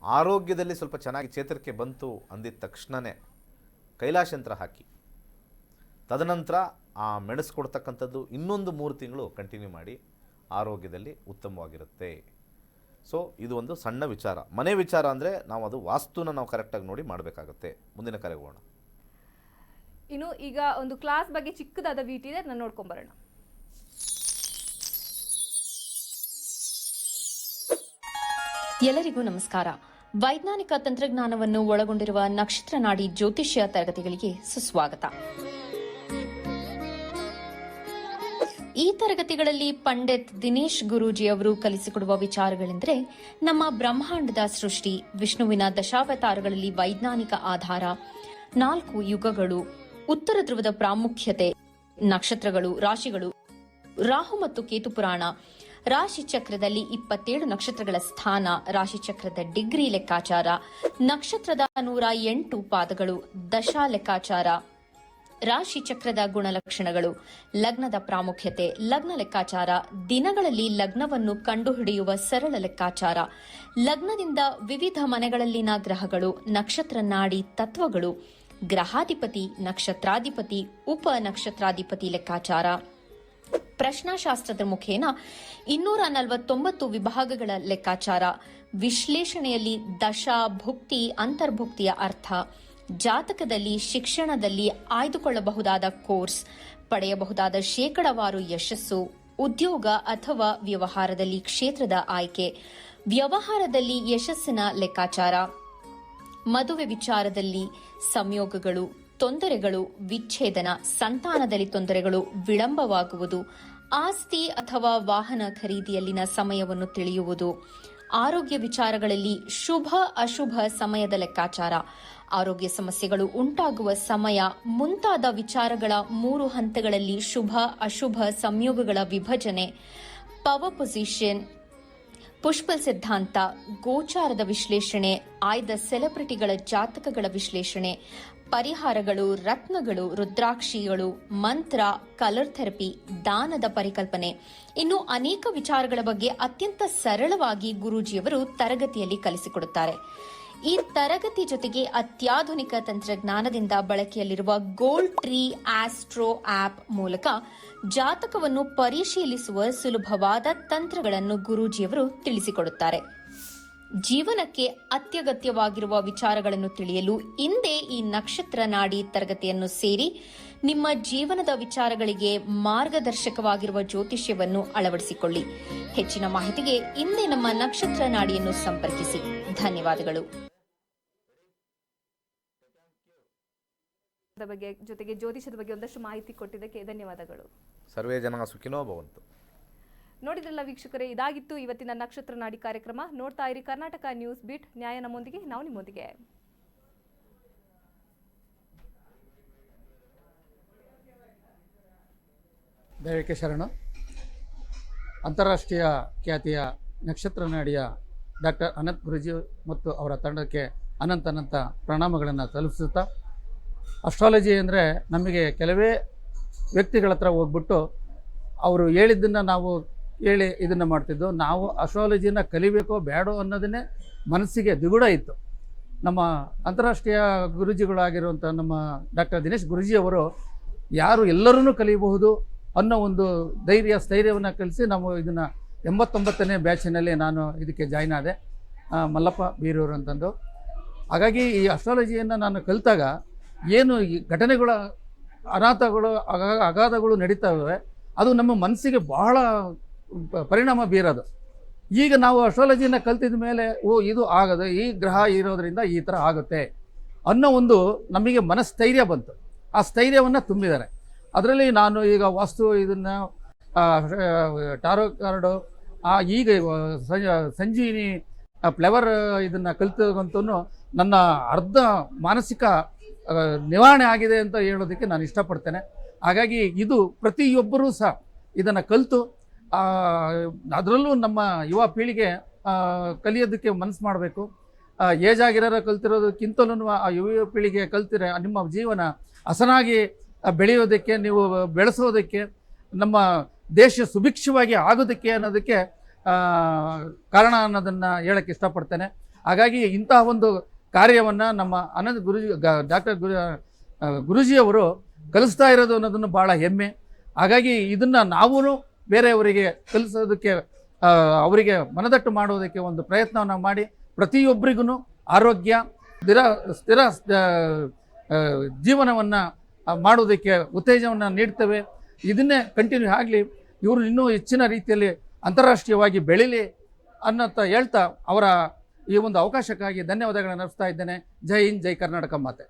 ಆರೋಗ್ಯದಲ್ಲಿ ಸ್ವಲ್ಪ ಚೆನ್ನಾಗಿ ಚೇತರಿಕೆ ಬಂತು ಅಂದಿದ ತಕ್ಷಣವೇ ಕೈಲಾಶಯಂತ್ರ ಹಾಕಿ, ತದನಂತರ ಆ ಮೆಣಸು ಕೊಡ್ತಕ್ಕಂಥದ್ದು ಇನ್ನೊಂದು 3 ತಿಂಗಳು ಕಂಟಿನ್ಯೂ ಮಾಡಿ, ಆರೋಗ್ಯದಲ್ಲಿ ಉತ್ತಮವಾಗಿರುತ್ತೆ. ಸೊ ಇದು ಒಂದು ಸಣ್ಣ ವಿಚಾರ. ಮನೆ ವಿಚಾರ ಅಂದರೆ ನಾವು ಅದು ವಾಸ್ತುನ ನಾವು ಕರೆಕ್ಟಾಗಿ ನೋಡಿ ಮಾಡಬೇಕಾಗುತ್ತೆ. ಮುಂದಿನ ಕರೆಗೆ ಹೋಗೋಣ. ಇನ್ನು ಈಗ ಒಂದು ಕ್ಲಾಸ್ ಬಗ್ಗೆ ಚಿಕ್ಕದಾದ ವಿಟಿ ಇದೆ, ನಾನು ನೋಡ್ಕೊಂಬರೋಣ. ಎಲ್ಲರಿಗೂ ನಮಸ್ಕಾರ. ವೈಜ್ಞಾನಿಕ ತಂತ್ರಜ್ಞಾನವನ್ನು ಒಳಗೊಂಡಿರುವ ನಕ್ಷತ್ರ ನಾಡಿ ಜ್ಯೋತಿಷ್ಯ ತರಗತಿಗಳಿಗೆ ಸುಸ್ವಾಗತ. ಈ ತರಗತಿಗಳಲ್ಲಿ ಪಂಡಿತ್ ದಿನೇಶ್ ಗುರೂಜಿ ಅವರು ಕಲಿಸಿಕೊಡುವ ವಿಚಾರಗಳೆಂದರೆ ನಮ್ಮ ಬ್ರಹ್ಮಾಂಡದ ಸೃಷ್ಟಿ, ವಿಷ್ಣುವಿನ ದಶಾವತಾರಗಳಲ್ಲಿ ವೈಜ್ಞಾನಿಕ ಆಧಾರ, 4 ಯುಗಗಳು, ಉತ್ತರ ಧ್ರುವದ ಪ್ರಾಮುಖ್ಯತೆ, ನಕ್ಷತ್ರಗಳು, ರಾಶಿಗಳು, ರಾಹು ಮತ್ತು ಕೇತು ಪುರಾಣ, ರಾಶಿ ಚಕ್ರದಲ್ಲಿ 27 ನಕ್ಷತ್ರಗಳ ಸ್ಥಾನ, ರಾಶಿ ಚಕ್ರದ ಡಿಗ್ರಿ ಲೆಕ್ಕಾಚಾರ, ನಕ್ಷತ್ರದ 108 ಪಾದಗಳು, ದಶಾ ಲೆಕ್ಕಾಚಾರ, ರಾಶಿ ಚಕ್ರದ ಗುಣಲಕ್ಷಣಗಳು, ಲಗ್ನದ ಪ್ರಾಮುಖ್ಯತೆ, ಲಗ್ನ ಲೆಕ್ಕಾಚಾರ, ದಿನಗಳಲ್ಲಿ ಲಗ್ನವನ್ನು ಕಂಡುಹಿಡಿಯುವ ಸರಳ ಲೆಕ್ಕಾಚಾರ, ಲಗ್ನದಿಂದ ವಿವಿಧ ಮನೆಗಳಲ್ಲಿನ ಗ್ರಹಗಳು, ನಕ್ಷತ್ರ ನಾಡಿ ತತ್ವಗಳು, ಗ್ರಹಾಧಿಪತಿ, ನಕ್ಷತ್ರಾಧಿಪತಿ, ಉಪ ನಕ್ಷತ್ರಾಧಿಪತಿ ಲೆಕ್ಕಾಚಾರ, ಪ್ರಶ್ನಾಶಾಸ್ತ್ರದ ಮುಖೇನ 249 ವಿಭಾಗಗಳ ಲೆಕ್ಕಾಚಾರ, ವಿಶ್ಲೇಷಣೆಯಲ್ಲಿ ದಶಾ, ಭುಕ್ತಿ, ಅಂತರ್ಭುಕ್ತಿಯ ಅರ್ಥ, ಜಾತಕದಲ್ಲಿ, ಶಿಕ್ಷಣದಲ್ಲಿ ಆಯ್ದುಕೊಳ್ಳಬಹುದಾದ ಕೋರ್ಸ್, ಪಡೆಯಬಹುದಾದ ಶೇಕಡವಾರು ಯಶಸ್ಸು, ಉದ್ಯೋಗ ಅಥವಾ ವ್ಯವಹಾರದಲ್ಲಿ ಕ್ಷೇತ್ರದ ಆಯ್ಕೆ, ವ್ಯವಹಾರದಲ್ಲಿ ಯಶಸ್ಸಿನ ಲೆಕ್ಕಾಚಾರ, ಮದುವೆ ವಿಚಾರದಲ್ಲಿ ಸಂಯೋಗಗಳು, ತೊಂದರೆಗಳು, ವಿಚ್ಛೇದನ, ಸಂತಾನದಲ್ಲಿ ತೊಂದರೆಗಳು, ವಿಳಂಬವಾಗುವುದು, ಆಸ್ತಿ ಅಥವಾ ವಾಹನ ಖರೀದಿಯಲ್ಲಿನ ಸಮಯವನ್ನು ತಿಳಿಯುವುದು, ಆರೋಗ್ಯ ವಿಚಾರಗಳಲ್ಲಿ ಶುಭ ಅಶುಭ ಸಮಯದ ಲೆಕ್ಕಾಚಾರ, ಆರೋಗ್ಯ ಸಮಸ್ಯೆಗಳು ಉಂಟಾಗುವ ಸಮಯ ಮುಂತಾದ ವಿಚಾರಗಳ 3 ಹಂತಗಳಲ್ಲಿ ಶುಭ ಅಶುಭ ಸಂಯೋಗಗಳ ವಿಭಜನೆ, ಪವರ್ ಪೊಸಿಷನ್, ಪುಷ್ಪಲ್ ಸಿದ್ಧಾಂತ, ಗೋಚಾರದ ವಿಶ್ಲೇಷಣೆ, ಆಯ್ದ ಸೆಲೆಬ್ರಿಟಿಗಳ ಜಾತಕಗಳ ವಿಶ್ಲೇಷಣೆ, ಪರಿಹಾರಗಳು, ರತ್ನಗಳು, ರುದ್ರಾಕ್ಷಿಗಳು, ಮಂತ್ರ, ಕಲರ್ ಥೆರಪಿ, ದಾನದ ಪರಿಕಲ್ಪನೆ, ಇನ್ನು ಅನೇಕ ವಿಚಾರಗಳ ಬಗ್ಗೆ ಅತ್ಯಂತ ಸರಳವಾಗಿ ಗುರೂಜಿಯವರು ತರಗತಿಯಲ್ಲಿ ಕಲಿಸಿಕೊಡುತ್ತಾರೆ. ಈ ತರಗತಿ ಜೊತೆಗೆ ಅತ್ಯಾಧುನಿಕ ತಂತ್ರಜ್ಞಾನದಿಂದ ಬಳಕೆಯಲ್ಲಿರುವ ಗೋಲ್ಡ್ ಟ್ರೀ ಆಸ್ಟ್ರೋ ಆಪ್ ಮೂಲಕ ಜಾತಕವನ್ನು ಪರಿಶೀಲಿಸುವ ಸುಲಭವಾದ ತಂತ್ರಗಳನ್ನು ಗುರೂಜಿಯವರು ತಿಳಿಸಿಕೊಡುತ್ತಾರೆ. ಜೀವನಕ್ಕೆ ಅತ್ಯಗತ್ಯವಾಗಿರುವ ವಿಚಾರಗಳನ್ನು ತಿಳಿಯಲು ಇಂದೇ ಈ ನಕ್ಷತ್ರ ನಾಡಿ ತರಗತಿಯನ್ನು ಸೇರಿ ನಿಮ್ಮ ಜೀವನದ ವಿಚಾರಗಳಿಗೆ ಮಾರ್ಗದರ್ಶಕವಾಗಿರುವ ಜ್ಯೋತಿಷ್ಯವನ್ನು ಅಳವಡಿಸಿಕೊಳ್ಳಿ. ಹೆಚ್ಚಿನ ಮಾಹಿತಿಗೆ ಇಂದೇ ನಮ್ಮ ನಕ್ಷತ್ರ ನಾಡಿಯನ್ನು ಸಂಪರ್ಕಿಸಿ. ಧನ್ಯವಾದಗಳು. ಜೊತೆಗೆ ಜ್ಯೋತಿಷದ ಬಗ್ಗೆ ಒಂದಷ್ಟು ಮಾಹಿತಿ ಕೊಟ್ಟಿದ್ದಕ್ಕೆ ಧನ್ಯವಾದಗಳು. ಸರ್ವೇ ಜನ ಸುಖಿನೋ ಭವಂತು. ನೋಡಿದ್ರಲ್ಲ ವೀಕ್ಷಕರೇ, ಇದಾಗಿತ್ತು ಇವತ್ತಿನ ನಕ್ಷತ್ರ ನಾಡಿ ಕಾರ್ಯಕ್ರಮ. ನೋಡ್ತಾ ಇರಿ ಕರ್ನಾಟಕ ನ್ಯೂಸ್ ಬೀಟ್. ನ್ಯಾಯ ನಮ್ಮೊಂದಿಗೆ, ನಾವು ನಿಮ್ಮೊಂದಿಗೆ. ದೈವಿಕ ಶರಣ. ಅಂತಾರಾಷ್ಟ್ರೀಯ ಖ್ಯಾತಿಯ ನಕ್ಷತ್ರ ನಾಡಿಯ ಡಾಕ್ಟರ್ ಅನಂತ್ ಗುರೂಜಿ ಮತ್ತು ಅವರ ತಂಡಕ್ಕೆ ಅನಂತ ಪ್ರಣಾಮಗಳನ್ನು ತಲುಪಿಸುತ್ತಾ, ಅಸ್ಟ್ರಾಲಜಿ ಅಂದರೆ ನಮಗೆ ಕೆಲವೇ ವ್ಯಕ್ತಿಗಳ ಹತ್ರ ಹೋಗ್ಬಿಟ್ಟು ಅವರು ಹೇಳಿದ್ದನ್ನು ನಾವು ಹೇಳಿ ಇದನ್ನು ಮಾಡ್ತಿದ್ದು. ನಾವು ಅಸ್ಟ್ರಾಲಜಿನ ಕಲಿಬೇಕೋ ಬೇಡೋ ಅನ್ನೋದನ್ನೇ ಮನಸ್ಸಿಗೆ ದಿಗುಡ ಇತ್ತು. ನಮ್ಮ ಅಂತಾರಾಷ್ಟ್ರೀಯ ಗುರೂಜಿಗಳಾಗಿರುವಂಥ ನಮ್ಮ ಡಾಕ್ಟರ್ ದಿನೇಶ್ ಗುರೂಜಿಯವರು ಯಾರು ಎಲ್ಲರೂ ಕಲಿಯಬಹುದು ಅನ್ನೋ ಒಂದು ಸ್ಥೈರ್ಯವನ್ನು ಕಲಿಸಿ ನಾವು ಇದನ್ನು 89ನೇ ಬ್ಯಾಚಿನಲ್ಲಿ ನಾನು ಇದಕ್ಕೆ ಜಾಯ್ನ್ ಆದೆ, ಮಲ್ಲಪ್ಪ ಬೀರೂರು ಅಂತಂದು. ಹಾಗಾಗಿ ಈ ಅಸ್ಟ್ರಾಲಜಿಯನ್ನು ನಾನು ಕಲಿತಾಗ ಏನು ಈ ಘಟನೆಗಳ ಅನಾಥಗಳು ಅಗಾಧಗಳು ನಡೀತಾವೆ, ಅದು ನಮ್ಮ ಮನಸ್ಸಿಗೆ ಬಹಳ ಪರಿಣಾಮ ಬೀರೋದು. ಈಗ ನಾವು ಅಸ್ಟ್ರಾಲಜಿನ ಕಲ್ತಿದ ಮೇಲೆ ಇದು ಆಗೋದು, ಈ ಗ್ರಹ ಇರೋದ್ರಿಂದ ಈ ಥರ ಆಗುತ್ತೆ ಅನ್ನೋ ಒಂದು ನಮಗೆ ಮನಸ್ಥೈರ್ಯ ಬಂತು. ಆ ಸ್ಥೈರ್ಯವನ್ನು ತುಂಬಿದ್ದಾರೆ. ಅದರಲ್ಲಿ ನಾನು ಈಗ ವಾಸ್ತು ಇದನ್ನು ಟಾರೋ ಕಾರ್ಡು, ಈಗ ಸಂಜೀವಿನಿ ಫ್ಲೇವರ್ ಇದನ್ನು ಕಲಿತಕ್ಕಂತೂ ನನ್ನ ಅರ್ಧ ಮಾನಸಿಕ ನಿವಾರಣೆ ಆಗಿದೆ ಅಂತ ಹೇಳೋದಕ್ಕೆ ನಾನು ಇಷ್ಟಪಡ್ತೇನೆ. ಹಾಗಾಗಿ ಇದು ಪ್ರತಿಯೊಬ್ಬರೂ ಸಹ ಇದನ್ನು ಕಲಿತು, ಅದರಲ್ಲೂ ನಮ್ಮ ಯುವ ಪೀಳಿಗೆ ಕಲಿಯೋದಕ್ಕೆ ಮನಸ್ಸು ಮಾಡಬೇಕು. ಏಜ್ ಆಗಿರೋರು ಕಲ್ತಿರೋದಕ್ಕಿಂತಲೂ ಆ ಯುವ ಪೀಳಿಗೆ ಕಲ್ತಿರೆ ನಿಮ್ಮ ಜೀವನ ಹಸನಾಗಿ ಬೆಳೆಯೋದಕ್ಕೆ, ನೀವು ಬೆಳೆಸೋದಕ್ಕೆ, ನಮ್ಮ ದೇಶ ಸುಭಿಕ್ಷವಾಗಿ ಆಗೋದಕ್ಕೆ ಅನ್ನೋದಕ್ಕೆ ಕಾರಣ ಅನ್ನೋದನ್ನು ಹೇಳೋಕ್ಕೆ ಇಷ್ಟಪಡ್ತೇನೆ. ಹಾಗಾಗಿ ಇಂತಹ ಒಂದು ಕಾರ್ಯವನ್ನು ನಮ್ಮ ಅನಂತ್ ಗುರೂಜಿ ಡಾಕ್ಟರ್ ಗುರೂಜಿಯವರು ಕಲಿಸ್ತಾ ಇರೋದು ಅನ್ನೋದನ್ನು ಭಾಳ ಹೆಮ್ಮೆ. ಹಾಗಾಗಿ ಇದನ್ನು ನಾವು ಬೇರೆಯವರಿಗೆ ಕಲಿಸೋದಕ್ಕೆ, ಅವರಿಗೆ ಮನದಟ್ಟು ಮಾಡೋದಕ್ಕೆ ಒಂದು ಪ್ರಯತ್ನವನ್ನು ಮಾಡಿ ಪ್ರತಿಯೊಬ್ಬರಿಗೂ ಆರೋಗ್ಯ ಸ್ಥಿರ ಜೀವನವನ್ನು ಮಾಡೋದಕ್ಕೆ ಉತ್ತೇಜನವನ್ನು ನೀಡ್ತೇವೆ. ಇದನ್ನೇ ಕಂಟಿನ್ಯೂ ಆಗಲಿ, ಇವರು ಇನ್ನೂ ಹೆಚ್ಚಿನ ರೀತಿಯಲ್ಲಿ ಅಂತಾರಾಷ್ಟ್ರೀಯವಾಗಿ ಬೆಳೀಲಿ ಅನ್ನೋಂತ ಹೇಳ್ತಾ ಅವರ ಈ ಒಂದು ಅವಕಾಶಕ್ಕಾಗಿ ಧನ್ಯವಾದಗಳನ್ನು ಅರ್ಪಿಸ್ತಾ ಇದ್ದೇನೆ. ಜೈ ಹಿಂದ್, ಜೈ ಕರ್ನಾಟಕ ಮಾತೆ.